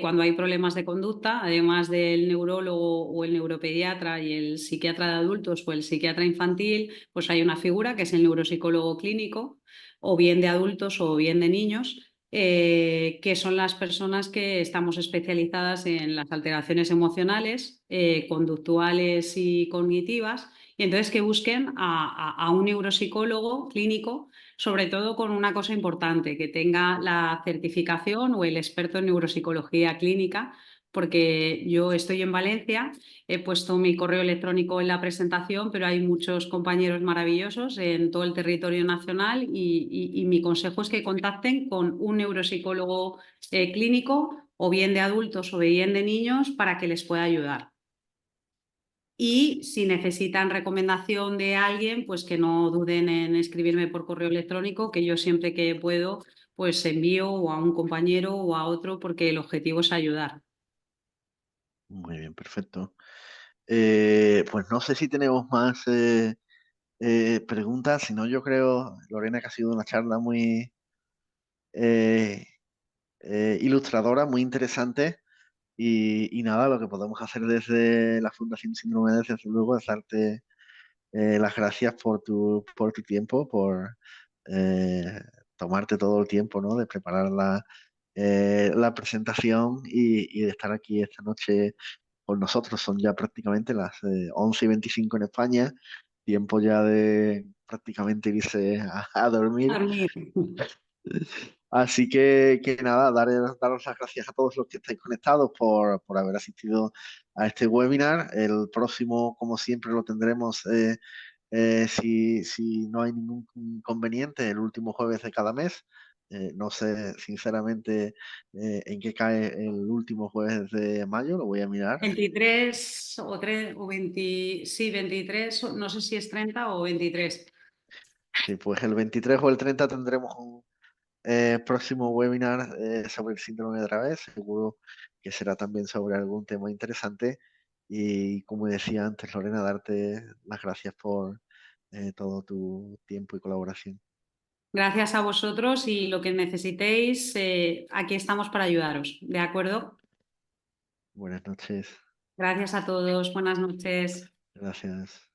B: cuando hay problemas de conducta, además del neurólogo o el neuropediatra y el psiquiatra de adultos o el psiquiatra infantil, pues hay una figura que es el neuropsicólogo clínico, o bien de adultos o bien de niños que son las personas que estamos especializadas en las alteraciones emocionales, conductuales y cognitivas, y entonces que busquen a un neuropsicólogo clínico, sobre todo con una cosa importante, que tenga la certificación o el experto en neuropsicología clínica, porque yo estoy en Valencia. He puesto mi correo electrónico en la presentación, pero hay muchos compañeros maravillosos en todo el territorio nacional y mi consejo es que contacten con un neuropsicólogo clínico o bien de adultos o bien de niños para que les pueda ayudar. Y si necesitan recomendación de alguien, pues que no duden en escribirme por correo electrónico, que yo siempre que puedo, pues envío o a un compañero o a otro, porque el objetivo es ayudar.
A: Muy bien, perfecto. Pues no sé si tenemos más preguntas, si no yo creo, Lorena, que ha sido una charla muy eh, ilustradora, muy interesante. Y nada, lo que podemos hacer desde la Fundación Síndrome de desde luego, es darte las gracias por tu tiempo, por eh, tomarte todo el tiempo, ¿no? De preparar la presentación y de estar aquí esta noche con nosotros. Son ya prácticamente las 11:25 en España, tiempo ya de prácticamente irse a dormir.
B: Dormir.
A: Así que nada, daros las gracias a todos los que estáis conectados por haber asistido a este webinar. El próximo, como siempre, lo tendremos, si no hay ningún inconveniente, el último jueves de cada mes. No sé, sinceramente, en qué cae el último jueves de mayo, lo voy a mirar.
B: 23 o 3 o 20, sí, 23, no sé si es 30 o 23.
A: Sí, pues el 23 o el 30 tendremos un próximo webinar sobre el síndrome de Dravet. Seguro que será también sobre algún tema interesante. Y como decía antes, Lorena, darte las gracias por todo tu tiempo y colaboración.
B: Gracias a vosotros y lo que necesitéis, aquí estamos para ayudaros. ¿De acuerdo?
A: Buenas noches.
B: Gracias a todos. Buenas noches.
A: Gracias.